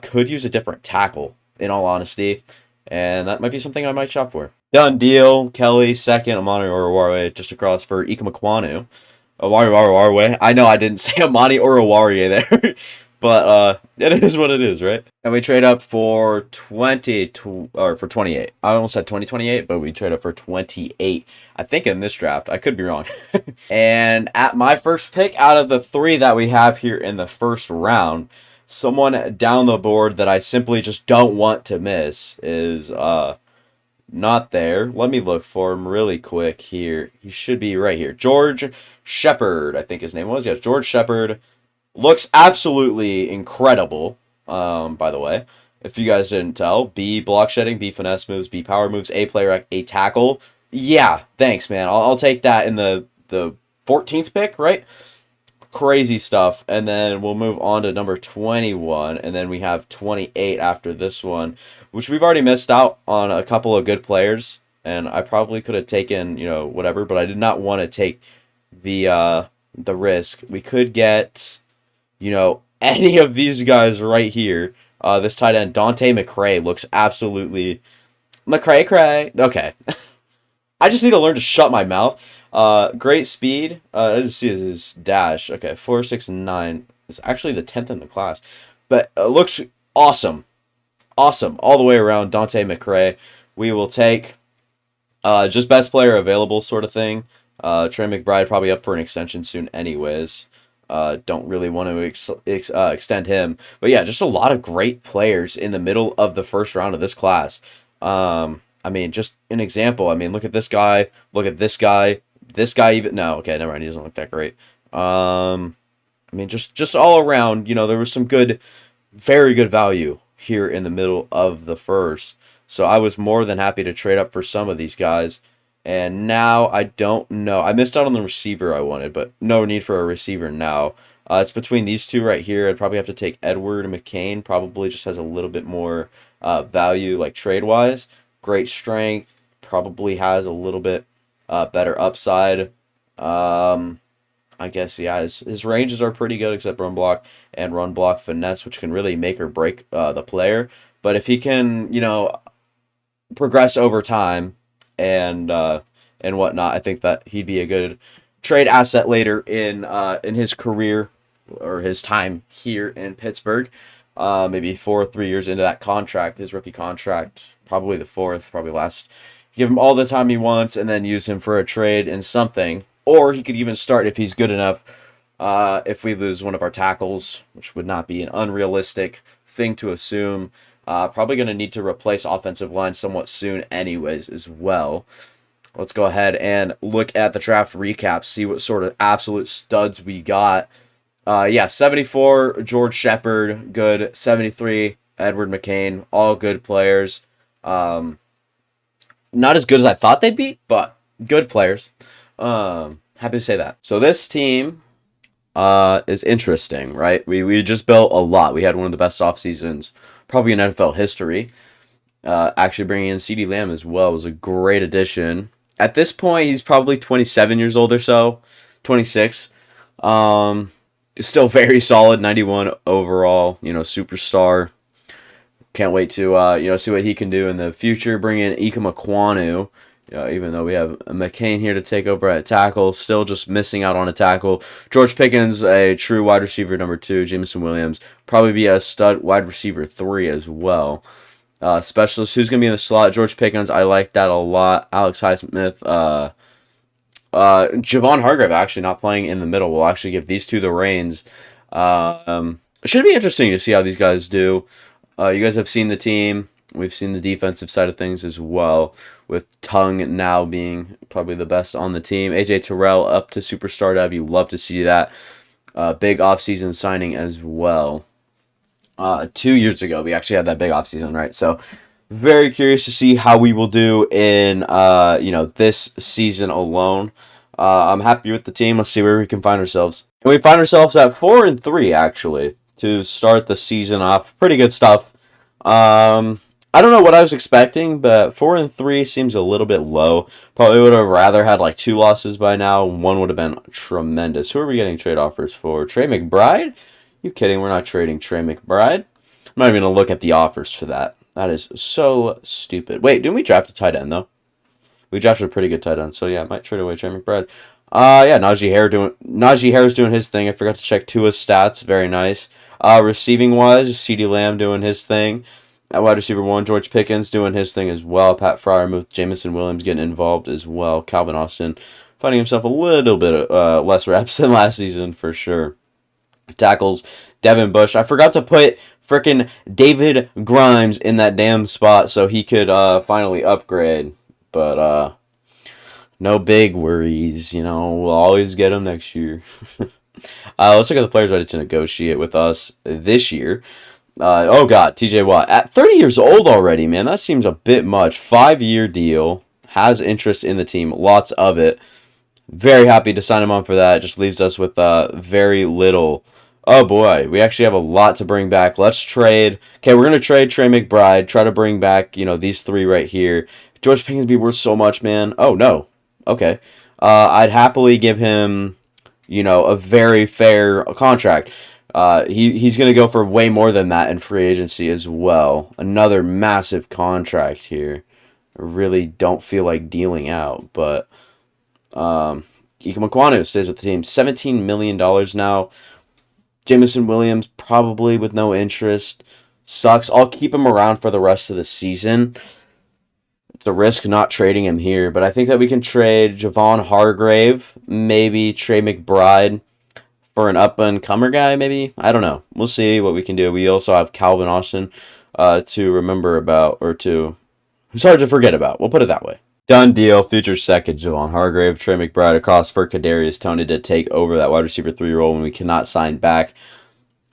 Could use a different tackle, in all honesty, and that might be something I might shop for. Done deal. Kelly, second. Amani Oruwariye just across for Ika Makwanu. Oruwariye. I know I didn't say Amani Oruwariye there, but it is what it is, right? And we trade up for 28. I almost said 2028, but we trade up for 28. I think in this draft. I could be wrong. And at my first pick out of the 3 that we have here in the first round, someone down the board that I simply just don't want to miss is not there. Let me look for him really quick here. He should be right here. George Shepard, I think his name was. Yes, George Shepard. Looks absolutely incredible, by the way. If you guys didn't tell. B, block shedding. B, finesse moves. B, power moves. A, player, A, tackle. Yeah, thanks, man. I'll take that in the 14th pick, right? Crazy stuff. And then we'll move on to number 21. And then we have 28 after this one, which we've already missed out on a couple of good players. And I probably could have taken, whatever, but I did not want to take the the risk. We could get, any of these guys right here. This tight end, Dante McCray, looks absolutely McCray. Okay. I just need to learn to shut my mouth. Great speed. I didn't see his dash. Okay, 4.69. It's actually the 10th in the class. But looks awesome. Awesome. All the way around, Dante McCray. We will take just best player available sort of thing. Trey McBride probably up for an extension soon anyways. Don't really want to extend him. But yeah, just a lot of great players in the middle of the first round of this class. I mean, just an example. I mean, look at this guy. Look at this guy. This guy even... No, okay, never mind. He doesn't look that great. I mean, just all around, there was some good, very good value here in the middle of the first. So I was more than happy to trade up for some of these guys. And now I don't know. I missed out on the receiver I wanted, but no need for a receiver now. It's between these two right here. I'd probably have to take Edward McCain. Probably just has a little bit more value, like trade-wise. Great strength. Probably has a little bit better upside. I guess, yeah, his ranges are pretty good, except run block and run block finesse, which can really make or break the player. But if he can, progress over time and whatnot, I think that he'd be a good trade asset later in his career or his time here in Pittsburgh. Maybe 4 or 3 years into that contract, his rookie contract, probably the fourth, probably last. Give him all the time he wants, and then use him for a trade in something. Or he could even start if he's good enough. If we lose one of our tackles, which would not be an unrealistic thing to assume. Probably going to need to replace offensive line somewhat soon anyways as well. Let's go ahead and look at the draft recap, see what sort of absolute studs we got. Yeah, 74, George Shepard, good. 73, Edward McCain, all good players. Not as good as I thought they'd be, but good players. Happy to say that. So this team is interesting, right? We just built a lot. We had one of the best off seasons probably in NFL history. Actually bringing in CeeDee Lamb as well was a great addition. At this point, he's probably 27 years old or so, 26. Still very solid, 91 overall, superstar. Can't wait to see what he can do in the future. Bring in Ikem Ekwonu. Even though we have McCain here to take over at tackle, still just missing out on a tackle. George Pickens, a true wide receiver number 2. Jameson Williams, probably be a stud wide receiver 3 as well. Specialist, who's going to be in the slot? George Pickens, I like that a lot. Alex Highsmith, Javon Hargrave actually not playing in the middle. We'll actually give these two the reins. It should be interesting to see how these guys do. You guys have seen the team. We've seen the defensive side of things as well, with Tongue now being probably the best on the team. AJ Terrell up to superstar dev. You love to see that. Big offseason signing as well. 2 years ago, we actually had that big offseason, right? So very curious to see how we will do in this season alone. I'm happy with the team. Let's see where we can find ourselves. And we find ourselves at 4-3 actually to start the season off. Pretty good stuff. I don't know what I was expecting, but 4-3 seems a little bit low. Probably would have rather had like 2 losses by now. One would have been tremendous. Who are we getting trade offers for? Trey McBride? You kidding? We're not trading Trey McBride. I'm not even going to look at the offers for that. That is so stupid. Wait, didn't we draft a tight end, though? We drafted a pretty good tight end, so yeah, I might trade away Trey McBride. Yeah, Najee Harris doing his thing. I forgot to check Tua's stats. Very nice. Receiving-wise, CeeDee Lamb doing his thing. At wide receiver 1, George Pickens doing his thing as well. Pat Freiermuth, Jameson Williams getting involved as well. Calvin Austin finding himself a little bit less reps than last season for sure. Tackles, Devin Bush. I forgot to put frickin' David Grimes in that damn spot so he could finally upgrade. But no big worries, we'll always get him next year. Let's look at the players ready to negotiate with us this year. Oh God, TJ Watt at 30 years old already, man. That seems a bit much. 5-year deal, has interest in the team, lots of it. Very happy to sign him on for that. It just leaves us with very little. Oh boy, we actually have a lot to bring back. Let's trade. Okay, we're gonna trade Trey McBride. Try to bring back these 3 right here. George Pickens be worth so much, man. Oh no. Okay. I'd happily give him a very fair contract. He's going to go for way more than that in free agency as well. Another massive contract here. I really don't feel like dealing out, but Ike Makwanu stays with the team. $17 million now. Jameson Williams probably with no interest. Sucks. I'll keep him around for the rest of the season. It's a risk not trading him here, but I think that we can trade Javon Hargrave, maybe Trey McBride for an up-and-comer guy, maybe. I don't know. We'll see what we can do. We also have Calvin Austin to remember about, or to... It's hard to forget about. We'll put it that way. Done deal. Future second, Javon Hargrave, Trey McBride across for Kadarius Toney to take over that wide receiver 3 role when we cannot sign back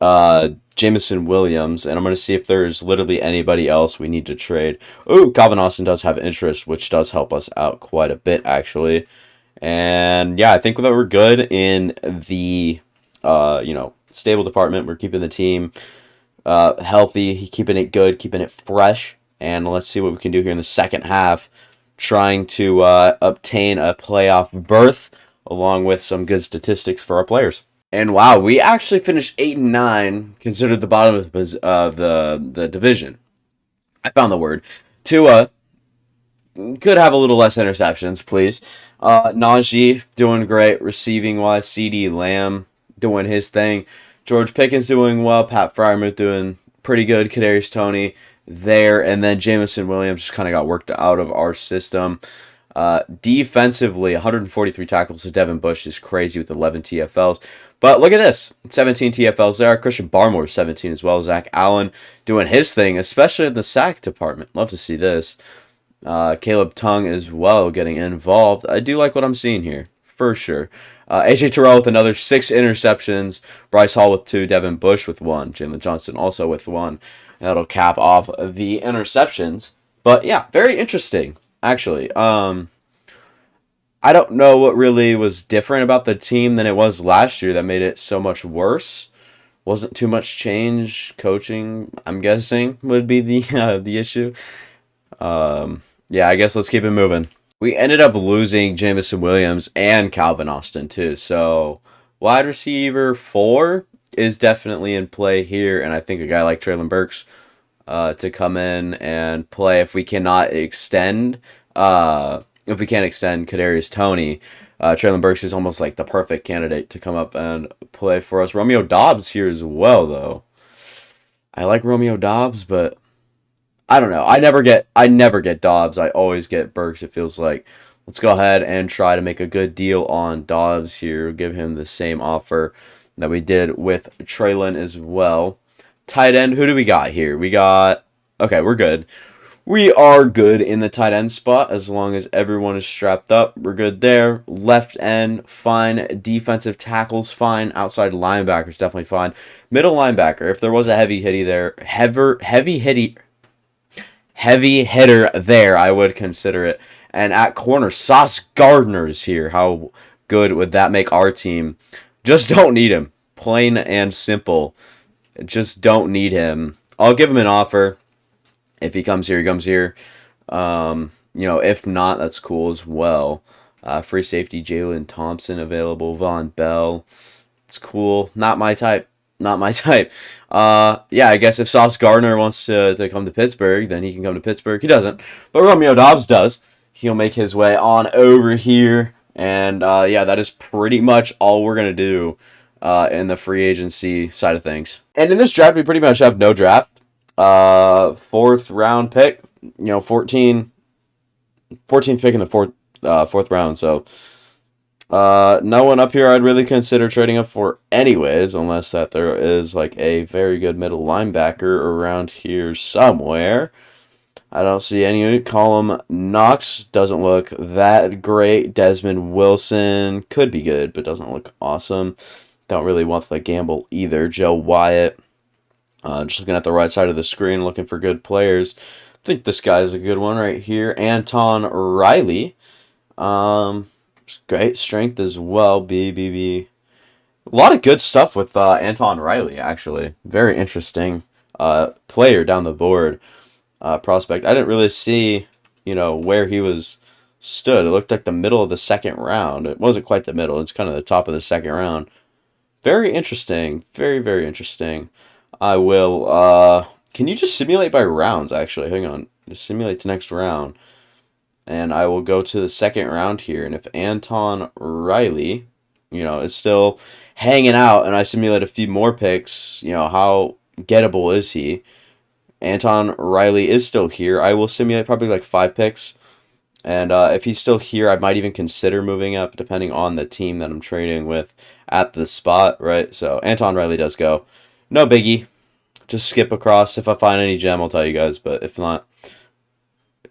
Jameson Williams, and I'm going to see if there's literally anybody else we need to trade. Oh, Calvin Austin does have interest, which does help us out quite a bit, actually. And yeah, I think that we're good in the, stable department. We're keeping the team healthy, keeping it good, keeping it fresh. And let's see what we can do here in the second half, trying to obtain a playoff berth along with some good statistics for our players. And wow, we actually finished 8-9, considered the bottom of the division. I found the word. Tua could have a little less interceptions, please. Najee doing great, receiving wise. CeeDee Lamb doing his thing. George Pickens doing well. Pat Freiermuth doing pretty good. Kadarius Toney there, and then Jameson Williams just kind of got worked out of our system. Defensively, 143 tackles to Devin Bush is crazy with 11 TFLs. But look at this, 17 TFLs there. Christian Barmore 17 as well. Zach Allen doing his thing, especially in the sack department. Love to see this. Caleb Tongue as well getting involved. I do like what I'm seeing here, for sure. AJ Terrell with another 6 interceptions. Bryce Hall with 2. Devin Bush with 1. Jalen Johnson also with 1. That'll cap off the interceptions. But yeah, very interesting, actually. I don't know what really was different about the team than it was last year that made it so much worse. Wasn't too much change. Coaching, I'm guessing, would be the issue. Yeah, I guess let's keep it moving. We ended up losing Jameson Williams and Calvin Austin too. So wide receiver 4 is definitely in play here, and I think a guy like Traylon Burks to come in and play if we cannot extend. If we can't extend Kadarius Toney, Traylon Burks is almost like the perfect candidate to come up and play for us. Romeo Doubs here as well, though. I like Romeo Doubs, but I don't know. I never get Doubs. I always get Burks, it feels like. Let's go ahead and try to make a good deal on Doubs here. Give him the same offer that we did with Traylon as well. Tight end, who do we got here? Okay, we're good. We are good in the tight end spot as long as everyone is strapped up. We're good there. Left end, fine. Defensive tackles, fine. Outside linebackers, definitely fine. Middle linebacker, if there was a heavy hitter there, I would consider it. And at corner, Sauce Gardner is here. How good would that make our team? Just don't need him. Plain and simple. Just don't need him. I'll give him an offer. If he comes here, he comes here. If not, that's cool as well. Free safety, Jalen Thompson available. Von Bell. It's cool. Not my type. Not my type. I guess if Sauce Gardner wants to come to Pittsburgh, then he can come to Pittsburgh. He doesn't. But Romeo Doubs does. He'll make his way on over here. And, that is pretty much all we're going to do in the free agency side of things. And in this draft, we pretty much have no draft. 4th round pick, 14th pick in the fourth round. So, no one up here I'd really consider trading up for anyways, unless that there is like a very good middle linebacker around here somewhere. I don't see any. Column Knox doesn't look that great. Desmond Wilson could be good, but doesn't look awesome. Don't really want the gamble either. Joe Wyatt. Just looking at the right side of the screen, looking for good players. I think this guy's a good one right here. Anton Riley. Great strength as well. BBB. A lot of good stuff with Anton Riley, actually. Very interesting player down the board. Prospect. I didn't really see, where he was stood. It looked like the middle of the second round. It wasn't quite the middle. It's kind of the top of the second round. Very interesting. Very, very interesting. I will, can you just simulate by rounds, actually? Hang on. Just simulate the next round. And I will go to the second round here. And if Anton Riley, is still hanging out and I simulate a few more picks, how gettable is he? Anton Riley is still here. I will simulate probably like 5 picks. And if he's still here, I might even consider moving up, depending on the team that I'm trading with at the spot, right? So Anton Riley does go. No biggie. Just skip across. If I find any gem, I'll tell you guys. But if not,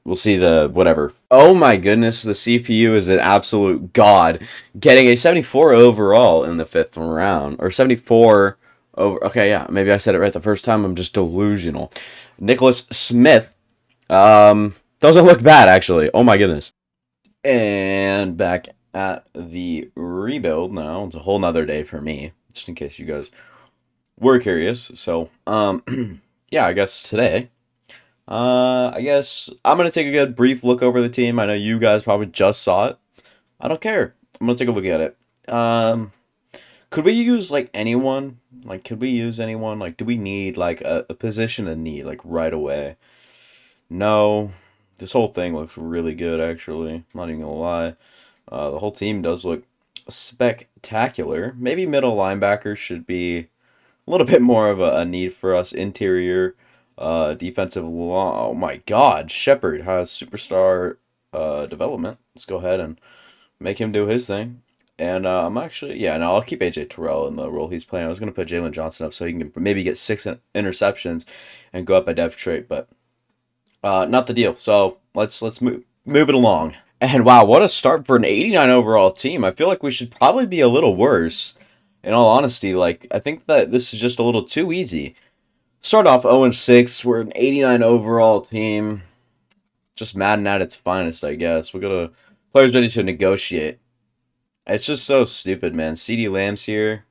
we'll see the whatever. Oh my goodness, the CPU is an absolute god. Getting a 74 overall in the 5th round. Or 74 over. Okay, yeah, maybe I said it right the first time. I'm just delusional. Nicholas Smith. Doesn't look bad, actually. Oh my goodness. And back at the rebuild now. It's a whole nother day for me, just in case you guys were curious. So, yeah, I guess today, I guess I'm going to take a good brief look over the team. I know you guys probably just saw it. I don't care. I'm going to take a look at it. Could we use, like, anyone? Like, could we use anyone? Like, do we need, like, a position of need, like, right away? No. This whole thing looks really good, actually. I'm not even gonna lie. The whole team does look spectacular. Maybe middle linebacker should be a little bit more of a need for us. Interior, defensive line. Oh my God, Shepard has superstar development. Let's go ahead and make him do his thing. And I'm actually, yeah, no, I'll keep AJ Terrell in the role he's playing. I was gonna put Jalen Johnson up so he can maybe get 6 interceptions and go up a depth trait, but not the deal. So let's move it along. And wow, what a start for an 89 overall team. I feel like we should probably be a little worse. In all honesty, like I think that this is just a little too easy. Start off 0-6. We're an 89 overall team. Just Madden at its finest, I guess. We got a players ready to negotiate. It's just so stupid, man. CD Lamb's here.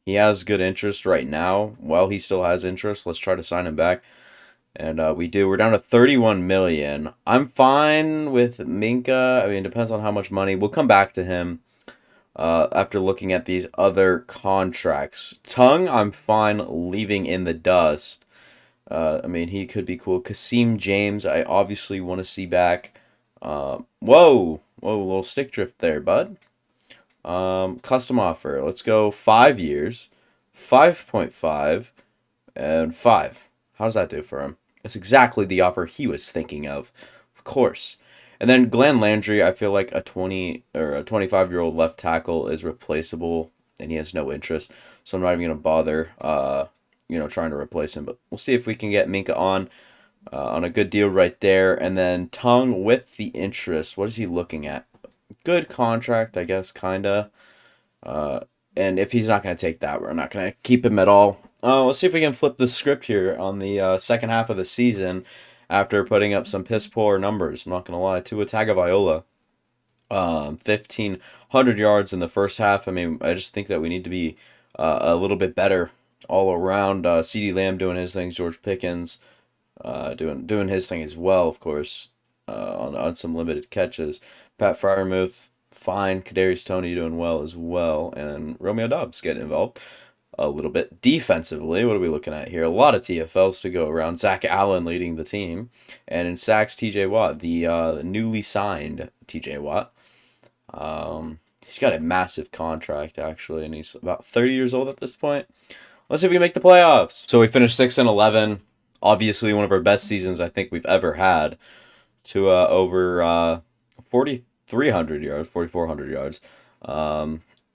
He has good interest right now. While he still has interest, let's try to sign him back. And we do. We're down to 31 million. I'm fine with Minka. I mean, it depends on how much money. We'll come back to him after looking at these other contracts. Tongue, I'm fine leaving in the dust. I mean, he could be cool. Kasim James, I obviously want to see back. Whoa, a little stick drift there, bud. Custom offer. Let's go 5 years, 5.5, and 5. How does that do for him? That's exactly the offer he was thinking of course. And then Glenn Landry, I feel like a 20 or a 25-year-old left tackle is replaceable, and he has no interest, so I'm not even gonna bother, trying to replace him. But we'll see if we can get Minka on a good deal right there. And then Tongue with the interest. What is he looking at? Good contract, I guess, kinda. And if he's not gonna take that, we're not gonna keep him at all. Let's see if we can flip the script here on the second half of the season after putting up some piss poor numbers. I'm not going to lie. Tua Tagovailoa, 1,500 yards in the first half. I mean, I just think that we need to be a little bit better all around. CeeDee Lamb doing his things. George Pickens doing his thing as well, of course, on some limited catches. Pat Freiermuth, fine. Kadarius Toney doing well as well. And Romeo Doubs getting involved a little bit defensively. What are we looking at here? A lot of TFLs to go around. Zach Allen leading the team. And in sacks, TJ Watt, the newly signed TJ Watt. He's got a massive contract, actually, and he's about 30 years old at this point. Let's see if we can make the playoffs. So we finished 6-11. Obviously, one of our best seasons I think we've ever had. To over 4,300 yards, 4,400 yards.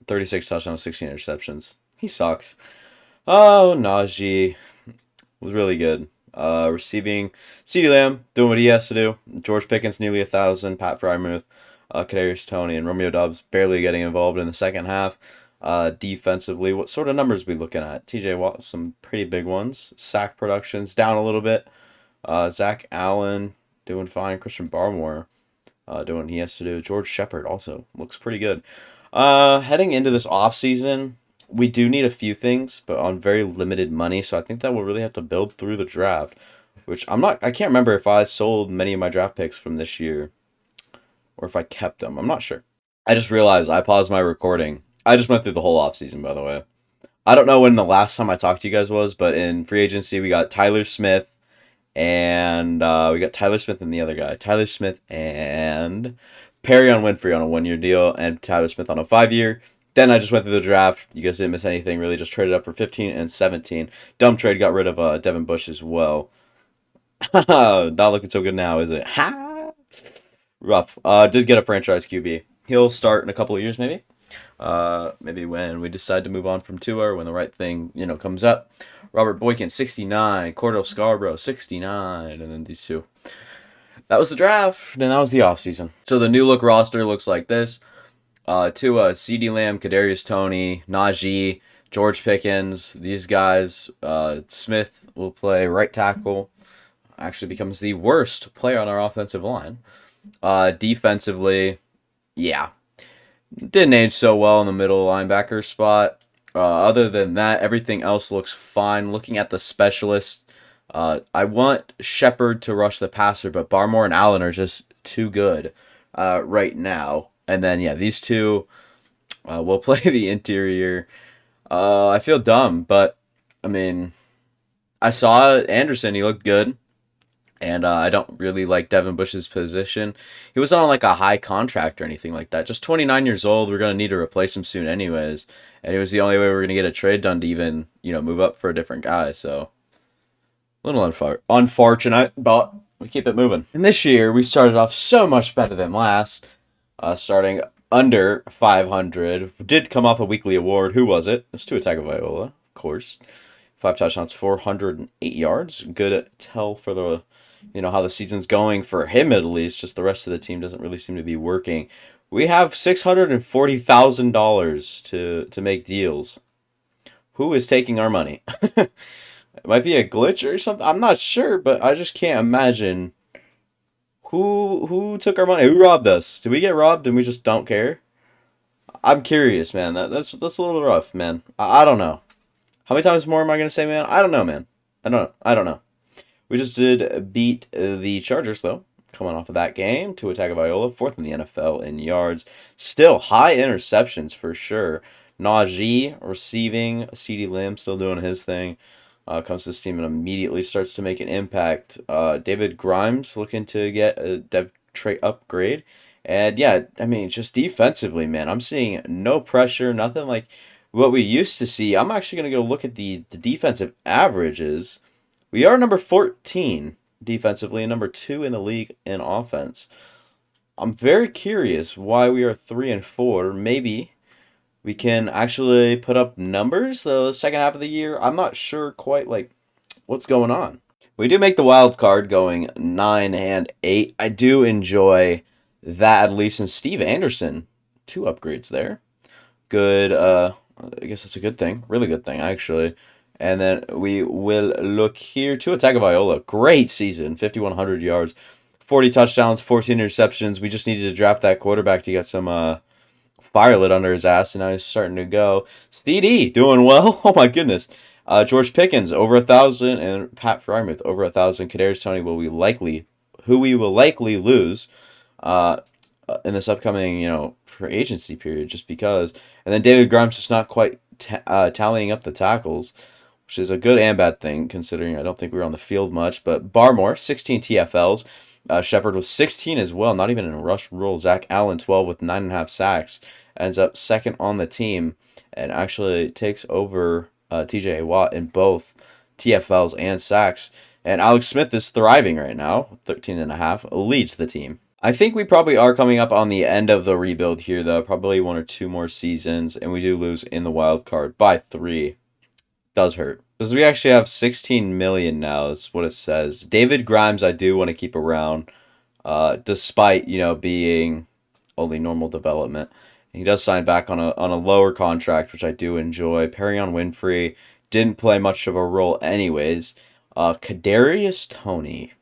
36 touchdowns, 16 interceptions. He sucks. Oh, Najee was really good. Receiving, CeeDee Lamb doing what he has to do. George Pickens nearly 1,000. Pat Freiermuth, Kadarius Toney, and Romeo Doubs barely getting involved in the second half. Defensively, what sort of numbers are we looking at? TJ Watt, some pretty big ones. Sack production's down a little bit. Zach Allen doing fine. Christian Barmore doing what he has to do. George Shepard also looks pretty good. Heading into this offseason, we do need a few things, but on very limited money, so I think that we'll really have to build through the draft, which I can't remember if I sold many of my draft picks from this year, or if I kept him. I'm not sure. I just realized I paused my recording. I just went through the whole offseason, by the way. I don't know when the last time I talked to you guys was, but in free agency, we got Tyler Smith and we got Tyler Smith and the other guy. Tyler Smith and Perry on Winfrey on a 1-year deal and Tyler Smith on a 5-year. Then I just went through the draft. You guys didn't miss anything, really. Just traded up for 15 and 17. Dumb trade, got rid of Devin Bush as well. Not looking so good now, is it? Ha! Rough. Did get a franchise QB. He'll start in a couple of years, maybe. Maybe when we decide to move on from Tua or when the right thing, comes up. Robert Boykin, 69. Cordell Scarborough, 69. And then these two. That was the draft, and that was the offseason. So the new look roster looks like this. Tua, CeeDee Lamb, Kadarius Toney, Najee, George Pickens. These guys. Smith will play right tackle. Actually becomes the worst player on our offensive line. Defensively, yeah. Didn't age so well in the middle linebacker spot. Other than that, everything else looks fine. Looking at the specialists, I want Shepard to rush the passer, but Barmore and Allen are just too good right now. And then, yeah, these two will play the interior. I feel dumb, but, I mean, I saw Anderson. He looked good. And I don't really like Devin Bush's position. He was on like a high contract or anything like that. Just 29 years old. We're going to need to replace him soon anyways. And it was the only way we were going to get a trade done to even, move up for a different guy. So, a little unfortunate, but we keep it moving. And this year, we started off so much better than last. Starting under 500. Did come off a weekly award. Who was it? It was Tua Tagovailoa, of course. 5 touchdowns, 408 yards. Good tell for the... how the season's going for him at least. Just the rest of the team doesn't really seem to be working. We have $640,000 to make deals. Who is taking our money? It might be a glitch or something. I'm not sure, but I just can't imagine who took our money. Who robbed us? Did we get robbed and we just don't care? I'm curious, man. That's a little rough, man. I don't know. How many times more am I gonna say, man? I don't know, man. I don't know. We just did beat the Chargers, though, coming off of that game. Tua Tagovailoa, 4th in the NFL in yards. Still high interceptions for sure. Najee receiving. CeeDee Lamb still doing his thing. Comes to this team and immediately starts to make an impact. David Grimes looking to get a dev trait upgrade. And, yeah, I mean, just defensively, man, I'm seeing no pressure, nothing like what we used to see. I'm actually going to go look at the defensive averages. We are number 14 defensively and number 2 in the league in offense. I'm very curious why we are 3 and 4. Maybe we can actually put up numbers the second half of the year. I'm not sure quite like what's going on. We do make the wild card going 9 and 8. I do enjoy that at least. And Steve Anderson, 2 upgrades there. Good. I guess that's a good thing. Really good thing actually. And then we will look here to Tagovailoa. Great season, 5,100 yards, 40 touchdowns, 14 interceptions. We just needed to draft that quarterback to get some fire lit under his ass, and now he's starting to go. CD doing well. Oh my goodness. George Pickens over 1,000, and Pat Frymouth over 1,000. Kadarius Toney who we will likely lose in this upcoming free agency period, just because. And then David Grimes just not quite tallying up the tackles, which is a good and bad thing, considering I don't think we were on the field much. But Barmore, 16 TFLs. Shepard was 16 as well, not even in a rush rule. Zach Allen, 12 with 9.5 sacks. Ends up second on the team and actually takes over TJ Watt in both TFLs and sacks. And Alex Smith is thriving right now, 13.5, leads the team. I think we probably are coming up on the end of the rebuild here, though. Probably 1 or 2 more seasons, and we do lose in the wild card by 3. Does hurt. Because we actually have 16 million now. That's what it says. David Grimes, I do want to keep around, despite being only normal development. He does sign back on a lower contract, which I do enjoy. Perrion Winfrey didn't play much of a role, anyways. Kadarius Toney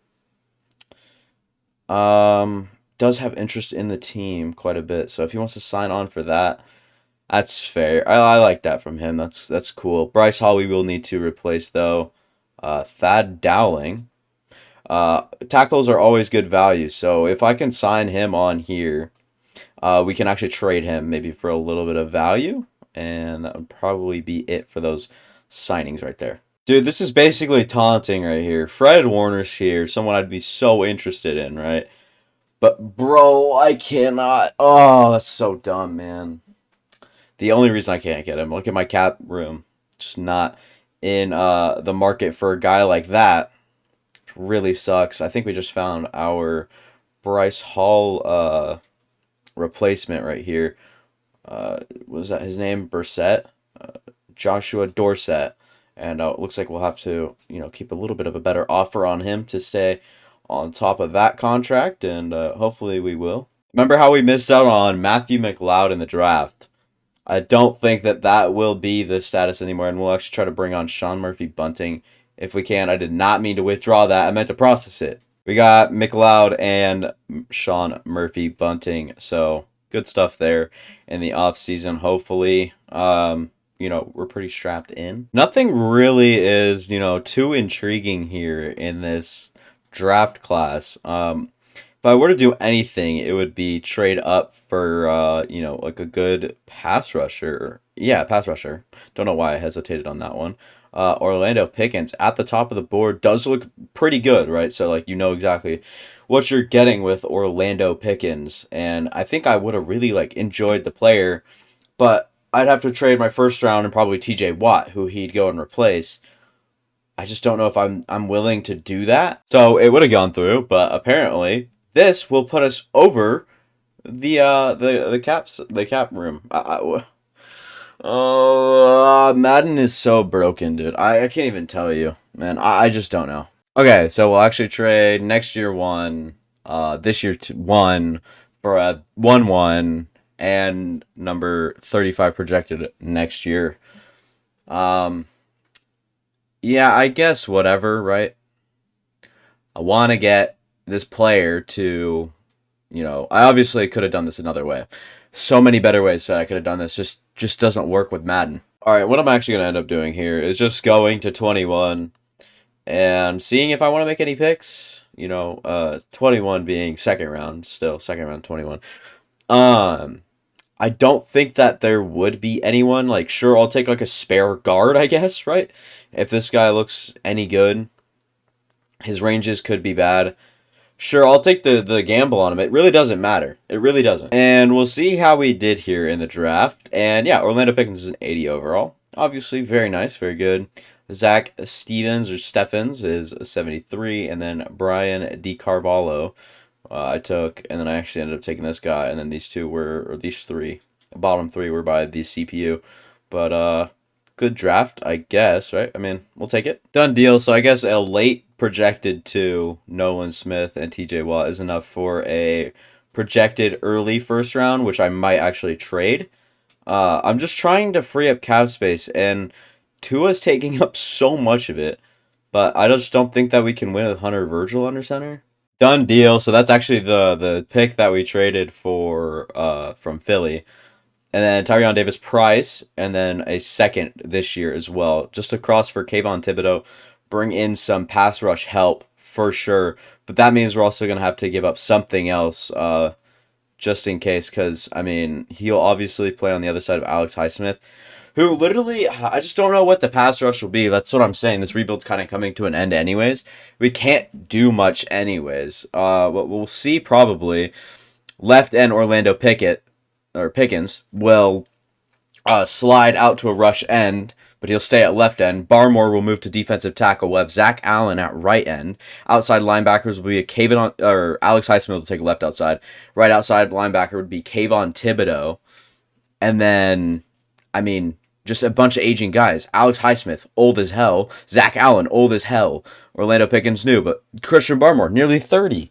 does have interest in the team quite a bit. So if he wants to sign on for that, that's fair. I like that from him. That's cool. Bryce Hall we will need to replace, though. Thad Dowling. Tackles are always good value. So if I can sign him on here, we can actually trade him maybe for a little bit of value. And that would probably be it for those signings right there. Dude, this is basically taunting right here. Fred Warner's here, someone I'd be so interested in, right? But bro, I cannot. Oh, that's so dumb, man. The only reason I can't get him, look at my cap room, just not in the market for a guy like that. Really sucks. I think we just found our Bryce Hall replacement right here. Was that his name? Brissett? Joshua Dorsett. And it looks like we'll have to, keep a little bit of a better offer on him to stay on top of that contract, and hopefully we will. Remember how we missed out on Matthew McLeod in the draft? I don't think that that will be the status anymore, and we'll actually try to bring on Sean Murphy Bunting if we can. I did not mean to withdraw that. I meant to process it. We got McLeod and Sean Murphy Bunting, so good stuff there in the off season. Hopefully, we're pretty strapped in. Nothing really is, too intriguing here in this draft class. If I were to do anything, it would be trade up for, like a good pass rusher. Yeah, pass rusher. Don't know why I hesitated on that one. Orlando Pickens at the top of the board does look pretty good, right? So, like, exactly what you're getting with Orlando Pickens. And I think I would have really, enjoyed the player, but I'd have to trade my first round and probably TJ Watt, who he'd go and replace. I just don't know if I'm willing to do that. So it would have gone through, but apparently this will put us over the cap room. Madden is so broken, dude. I can't even tell you, man. I just don't know. Okay, so we'll actually trade next year one, this year one for a 1-1 and number 35 projected next year. Yeah, I guess whatever, right? I want to get this player to, I obviously could have done this another way. So many better ways that I could have done this. Just doesn't work with Madden. All right, what I'm actually going to end up doing here is just going to 21 and seeing if I want to make any picks. 21 being second round, still second round 21. I don't think that there would be anyone. Like, sure, I'll take a spare guard, I guess, right? If this guy looks any good, his ranges could be bad. Sure, I'll take the gamble on him. It really doesn't matter. It really doesn't. And we'll see how we did here in the draft. And yeah, Orlando Pickens is an 80 overall. Obviously, very nice, very good. Zach Stevens or Steffens is a 73. And then Brian DiCarvalho I took. And then I actually ended up taking this guy. And then these three, the bottom three were by the CPU. But good draft, I guess, right? I mean, we'll take it. Done deal. So I guess a late projected to Nolan Smith and TJ Watt is enough for a projected early first round, which I might actually trade. I'm just trying to free up cap space, and Tua's taking up so much of it, but I just don't think that we can win with Hunter Virgil under center. Done deal. So that's actually the pick that we traded for from Philly. And then Tyrion Davis Price, and then a second this year as well. Just a cross for Kayvon Thibodeau. Bring in some pass rush help for sure. But that means we're also going to have to give up something else just in case. Because, I mean, he'll obviously play on the other side of Alex Highsmith, who literally, I just don't know what the pass rush will be. That's what I'm saying. This rebuild's kind of coming to an end anyways. We can't do much anyways. What we'll see probably, left end Orlando Pickens will slide out to a rush end, but he'll stay at left end. Barmore will move to defensive tackle. We'll have Zach Allen at right end. Outside linebackers will be Alex Highsmith will take left outside. Right outside linebacker would be Kayvon Thibodeau. And then, I mean, just a bunch of aging guys. Alex Highsmith, old as hell. Zach Allen, old as hell. Orlando Pickens, new, but Christian Barmore, nearly 30.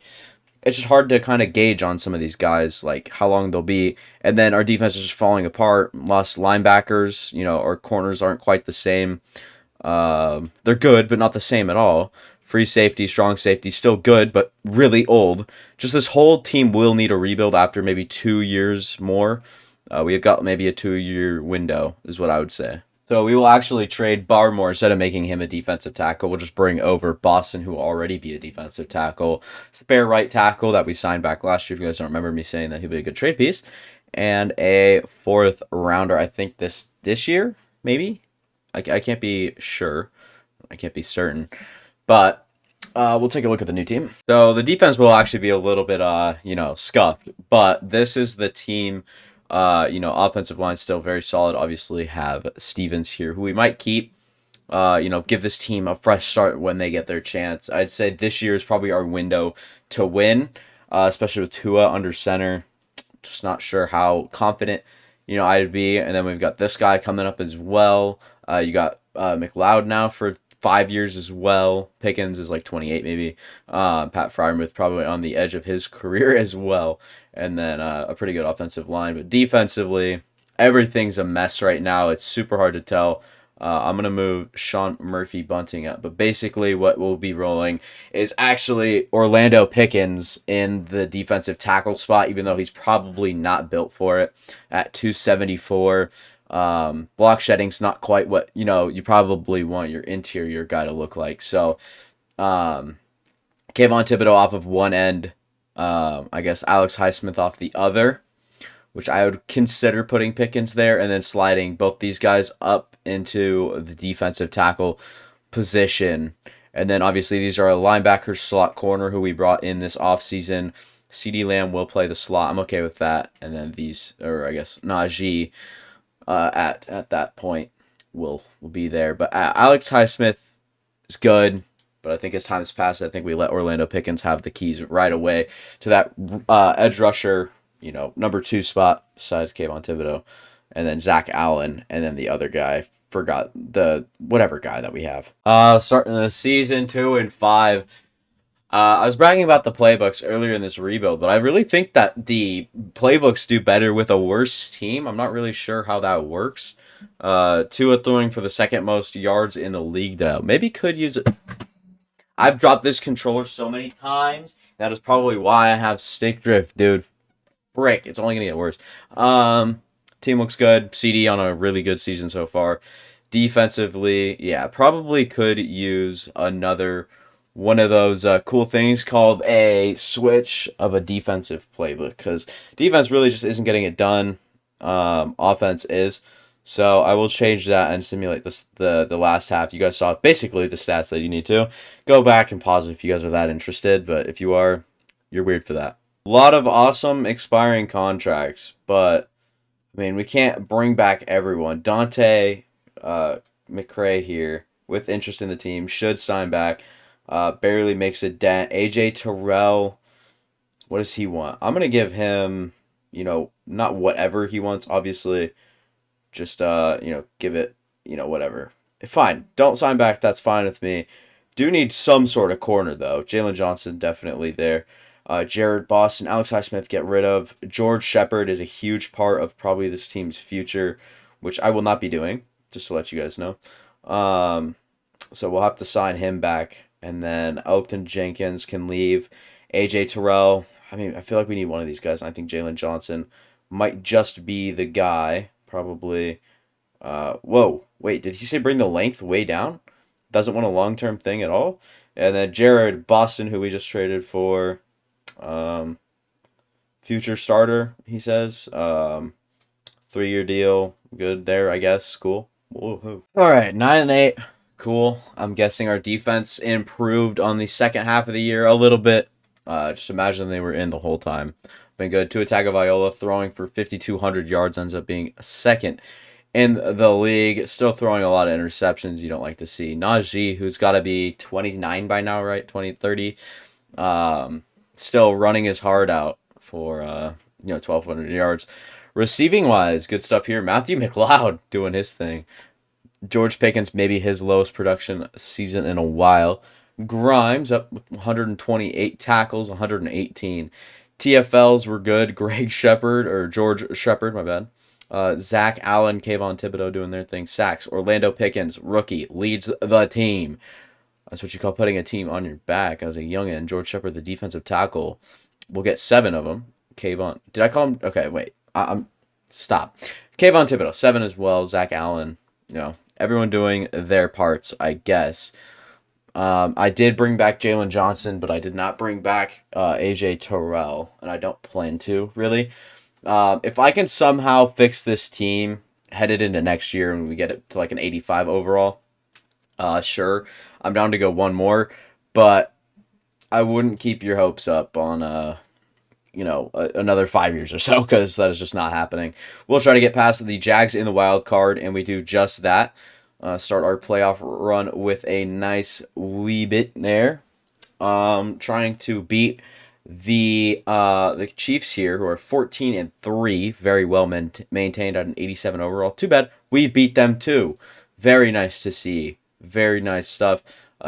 It's just hard to kind of gauge on some of these guys, like how long they'll be. And then our defense is just falling apart. Lost linebackers, our corners aren't quite the same. They're good, but not the same at all. Free safety, strong safety, still good, but really old. Just this whole team will need a rebuild after maybe 2 years more. We've got maybe a 2-year window, is what I would say. So we will actually trade Barmore instead of making him a defensive tackle. We'll just bring over Boston, who will already be a defensive tackle. Spare right tackle that we signed back last year. If you guys don't remember me saying that he'd be a good trade piece, and a fourth rounder. I think this year maybe. I can't be sure. I can't be certain, but we'll take a look at the new team. So the defense will actually be a little bit, scuffed, but this is the team. Offensive line still very solid. Obviously, have Stevens here, who we might keep. Give this team a fresh start when they get their chance. I'd say this year is probably our window to win, especially with Tua under center. Just not sure how confident, I'd be. And then we've got this guy coming up as well. You got McLeod now for 5 years as well. Pickens is like 28 maybe. Pat Fryermuth probably on the edge of his career as well. And then a pretty good offensive line. But defensively, everything's a mess right now. It's super hard to tell. I'm going to move Sean Murphy Bunting up. But basically what we'll be rolling is actually Orlando Pickens in the defensive tackle spot, even though he's probably not built for it at 274. Block shedding's not quite what, you probably want your interior guy to look like. So Kayvon Thibodeau off of one end. I guess Alex Highsmith off the other, which I would consider putting Pickens there and then sliding both these guys up into the defensive tackle position. And then obviously these are a linebacker, slot corner who we brought in this offseason. CeeDee Lamb will play the slot. I'm okay with that. And then Najee at that point will be there. But Alex Highsmith is good. But I think as time's passed, I think we let Orlando Pickens have the keys right away to that edge rusher, number 2 spot besides Kayvon Thibodeau, and then Zach Allen, and then the other guy. Forgot the whatever guy that we have. Starting the season 2-5. I was bragging about the playbooks earlier in this rebuild, but I really think that the playbooks do better with a worse team. I'm not really sure how that works. Tua throwing for the second most yards in the league, though. Maybe could use it. I've dropped this controller so many times. That is probably why I have stick drift, dude. Frick, it's only gonna get worse. Team looks good. CD on a really good season so far. Defensively, yeah, probably could use another one of those cool things called a switch of a defensive playbook, because defense really just isn't getting it done. Offense is. So I will change that and simulate the last half. You guys saw basically the stats that you need to. Go back and pause it if you guys are that interested. But if you are, you're weird for that. A lot of awesome expiring contracts. But, we can't bring back everyone. Dante McCray here, with interest in the team, should sign back. Barely makes a dent. AJ Terrell, what does he want? I'm going to give him, not whatever he wants, obviously. Just, give it, whatever. Fine. Don't sign back. That's fine with me. Do need some sort of corner, though. Jalen Johnson, definitely there. Jared Boston, Alex Highsmith, get rid of. George Shepard is a huge part of probably this team's future, which I will not be doing, just to let you guys know. So we'll have to sign him back. And then Elkton Jenkins can leave. AJ Terrell, I feel like we need one of these guys. I think Jalen Johnson might just be the guy. Probably. Whoa, wait, did he say bring the length way down? Doesn't want a long-term thing at all? And then Jared Boston, who we just traded for. Future starter, he says. 3-year deal. Good there, I guess. Cool. Woohoo. All right, 9-8. Cool. I'm guessing our defense improved on the second half of the year a little bit. Just imagine they were in the whole time. Been good. Tua Tagovailoa throwing for 5,200 yards, ends up being second in the league. Still throwing a lot of interceptions you don't like to see. Najee, who's got to be 29 by now, right? 30. Still running his heart out for 1,200 yards. Receiving wise, good stuff here. Matthew McLeod doing his thing. George Pickens, maybe his lowest production season in a while. Grimes up with 128 tackles, 118. TFLs were good. George Shepard, my bad. Zach Allen, Kayvon Thibodeau doing their thing. Sacks. Orlando Pickens, rookie, leads the team. That's what you call putting a team on your back as a youngin'. George Shepard, the defensive tackle. We'll get 7 of them. Kayvon. Did I call him? Okay, wait. I'm stop. Kayvon Thibodeau, 7 as well. Zach Allen, everyone doing their parts, I guess. I did bring back Jalen Johnson, but I did not bring back AJ Terrell, and I don't plan to really. If I can somehow fix this team headed into next year and we get it to like an 85 overall, sure, I'm down to go one more, but I wouldn't keep your hopes up on another 5 years or so because that is just not happening. We'll try to get past the Jags in the wild card, and we do just that. Start our playoff run with a nice wee bit there. Trying to beat the Chiefs here, who are 14-3, very well maintained at an 87 overall. Too bad we beat them too. Very nice to see. Very nice stuff.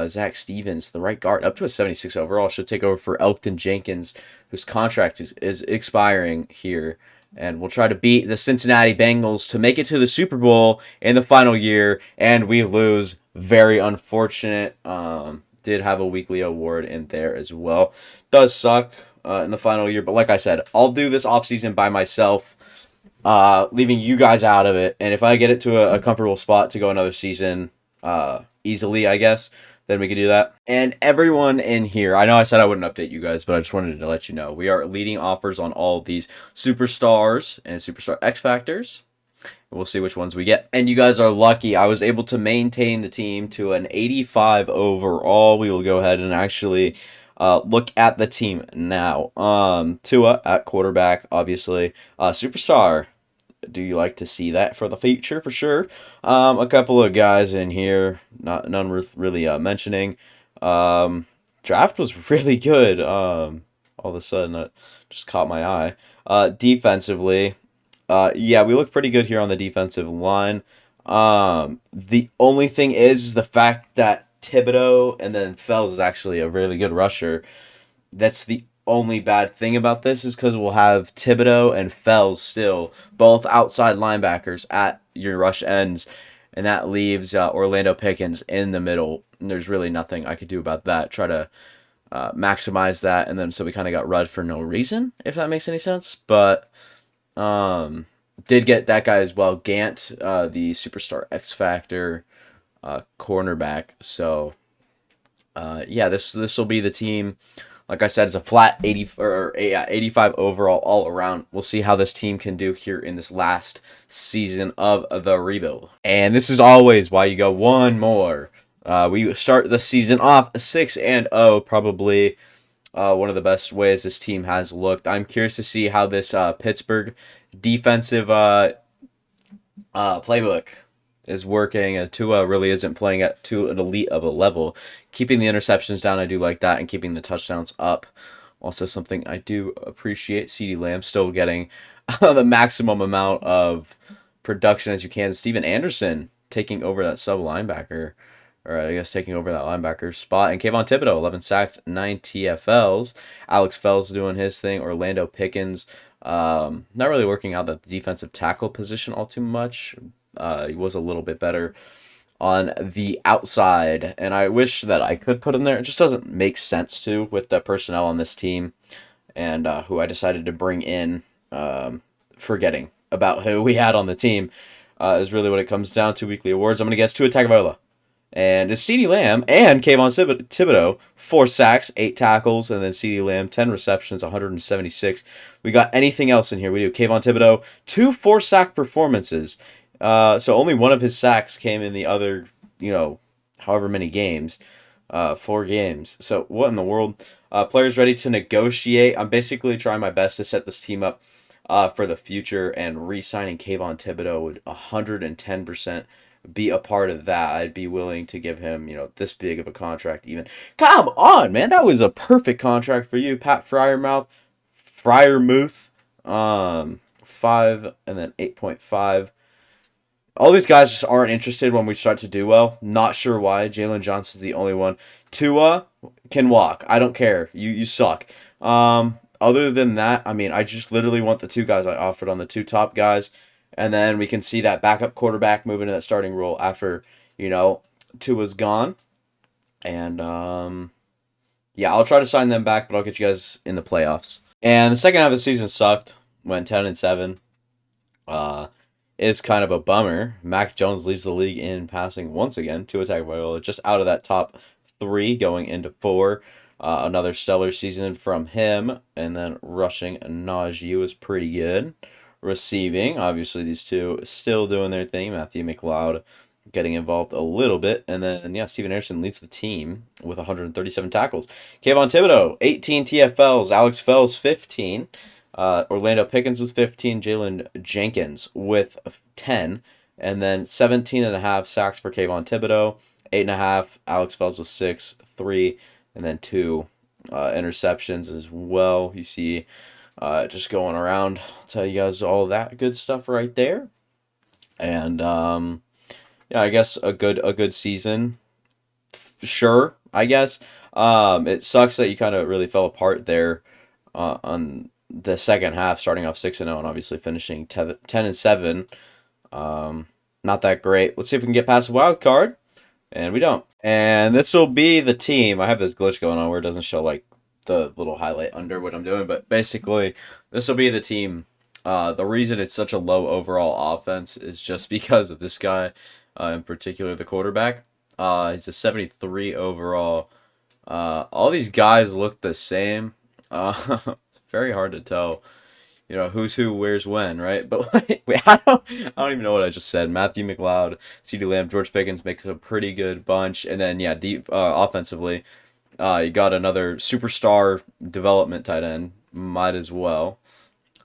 Zach Stevens, the right guard, up to a 76 overall, should take over for Elkton Jenkins, whose contract is expiring here. And we'll try to beat the Cincinnati Bengals to make it to the Super Bowl in the final year, and we lose. Very unfortunate. Did have a weekly award in there as well. Does suck in the final year, but like I said, I'll do this offseason by myself, leaving you guys out of it. And if I get it to a comfortable spot to go another season easily, I guess, then we can do that. And everyone in here, I know I said I wouldn't update you guys, but I just wanted to let you know, we are leading offers on all these superstars and superstar X Factors. We'll see which ones we get. And you guys are lucky. I was able to maintain the team to an 85 overall. We will go ahead and actually look at the team now. Tua at quarterback, obviously. Superstar. Do you like to see that for the future? For sure. A couple of guys in here, none worth really mentioning. Draft was really good. All of a sudden, it just caught my eye. Defensively, yeah, we look pretty good here on the defensive line. The only thing is the fact that Thibodeau and then Fells is actually a really good rusher. That's the only bad thing about this is because we'll have Thibodeau and Fells still both outside linebackers at your rush ends, and that leaves Orlando Pickens in the middle. And there's really nothing I could do about that. Try to maximize that, and then so we kind of got Rudd for no reason, if that makes any sense. But did get that guy as well, Gant, the superstar X Factor cornerback. So yeah, this will be the team. Like I said, it's a flat 85 overall all around. We'll see how this team can do here in this last season of the rebuild. And this is always why you go one more. We start the season off 6-0, probably one of the best ways this team has looked. I'm curious to see how this Pittsburgh defensive playbook is working, and Tua really isn't playing at to an elite of a level. Keeping the interceptions down, I do like that, and keeping the touchdowns up. Also something I do appreciate. CeeDee Lamb still getting the maximum amount of production as you can. Steven Anderson taking over that sub linebacker, or I guess taking over that linebacker spot. And Kayvon Thibodeau, 11 sacks, 9 TFLs. Alex Fells doing his thing. Orlando Pickens, not really working out the defensive tackle position all too much. He was a little bit better on the outside, and I wish that I could put him there. It just doesn't make sense to with the personnel on this team and who I decided to bring in. Forgetting about who we had on the team is really what it comes down to. Weekly awards. I'm going to guess Tua Tagovailoa. And it's CeeDee Lamb and Kayvon Thibodeau, 4 sacks, 8 tackles, and then CeeDee Lamb, 10 receptions, 176. We got anything else in here? We do Kayvon Thibodeau, 2 4-sack performances. So only one of his sacks came in the other, however many games, 4 games. So what in the world? Players ready to negotiate. I'm basically trying my best to set this team up for the future, and re-signing Kayvon Thibodeau would 110% be a part of that. I'd be willing to give him, this big of a contract even. Come on, man. That was a perfect contract for you, Pat Fryermuth. 5 and then 8.5. All these guys just aren't interested when we start to do well. Not sure why. Jalen Johnson's the only one. Tua can walk. I don't care. You suck. Other than that, I just literally want the 2 guys I offered on the 2 top guys. And then we can see that backup quarterback move into that starting role after, Tua's gone. And, yeah, I'll try to sign them back, but I'll get you guys in the playoffs. And the second half of the season sucked. Went 10-7. is kind of a bummer. Mac Jones leads the league in passing once again. Tua Tagovailoa just out of that top 3 going into 4. Another stellar season from him. And then rushing, Najee was pretty good. Receiving, obviously these two still doing their thing. Matthew McLeod getting involved a little bit. And then, yeah, Steven Anderson leads the team with 137 tackles. Kayvon Thibodeau, 18 TFLs. Alex Fells, 15. Orlando Pickens with 15. Jalen Jenkins with 10. And then 17.5 sacks for Kayvon Thibodeau. 8.5. Alex Fells with 6. 3. And then 2 interceptions as well. You see just going around. I'll tell you guys all that good stuff right there. And yeah, I guess a good season. Sure, I guess. It sucks that you kind of really fell apart there on the second half, starting off 6-0 and obviously finishing 10-7. Not that great. Let's see if we can get past the wild card, and we don't. And this will be the team. I have this glitch going on where it doesn't show like the little highlight under what I'm doing, but basically this will be the team. The reason it's such a low overall offense is just because of this guy, in particular, the quarterback. He's a 73 overall. All these guys look the same. It's very hard to tell, who's who, where's when, right? But wait, I don't even know what I just said. Matthew McLeod, CeeDee Lamb, George Pickens makes a pretty good bunch, and then yeah, deep offensively, you got another superstar development tight end, might as well.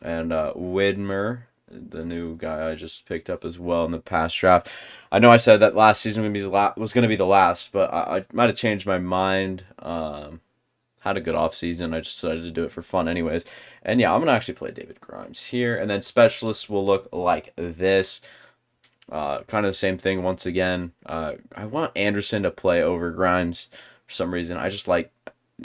And Widmer, the new guy I just picked up as well in the past draft. I know I said that last season was going to be the last, but I might have changed my mind. Had a good off season. I just decided to do it for fun anyways. And yeah, I'm going to actually play David Grimes here. And then specialists will look like this. Kind of the same thing once again. I want Anderson to play over Grimes for some reason. I just like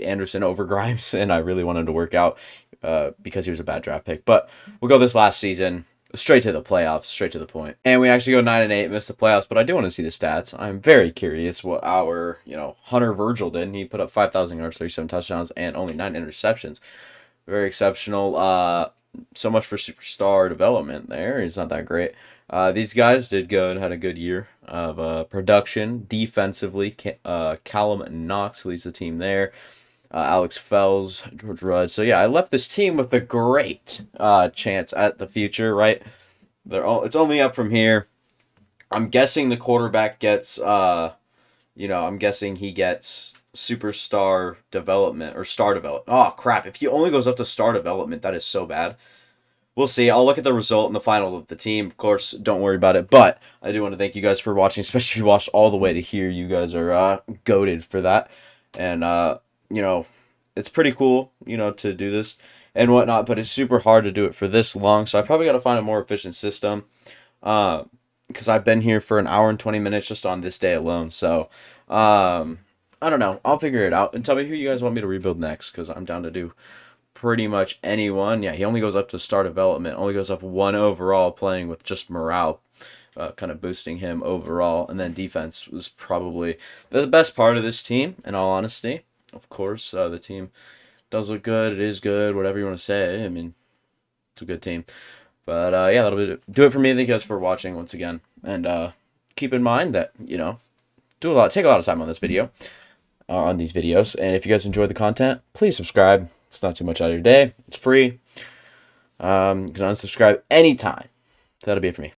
Anderson over Grimes, and I really want him to work out because he was a bad draft pick. But we'll go this last season straight to the playoffs, straight to the point. And we actually go 9-8, miss the playoffs, but I do want to see the stats. I'm very curious what our, Hunter Virgil did. And he put up 5,000 yards, 37 touchdowns, and only 9 interceptions. Very exceptional. So much for superstar development there. He's not that great. These guys did good, had a good year of production. Defensively, Callum Knox leads the team there. Alex Fells, George Rudd. So yeah, I left this team with a great chance at the future, right? It's only up from here. I'm guessing the quarterback gets, I'm guessing he gets superstar development or star development. Oh crap! If he only goes up to star development, that is so bad. We'll see. I'll look at the result in the final of the team. Of course, don't worry about it. But I do want to thank you guys for watching, especially if you watched all the way to here. You guys are goated for that. And it's pretty cool, to do this and whatnot, but it's super hard to do it for this long. So I probably got to find a more efficient system because I've been here for an hour and 20 minutes just on this day alone. So I don't know. I'll figure it out and tell me who you guys want me to rebuild next because I'm down to do pretty much anyone. Yeah, he only goes up to star development, only goes up 1 overall playing with just morale. Kind of boosting him overall, and then defense was probably the best part of this team, in all honesty. Of course, the team does look good. It is good, whatever you want to say. I mean, it's a good team. But yeah, that'll do it for me. Thank you guys for watching once again, and keep in mind that take a lot of time on this video, on these videos. And if you guys enjoy the content, please subscribe. It's not too much out of your day. It's free. You can unsubscribe anytime. That'll be it for me.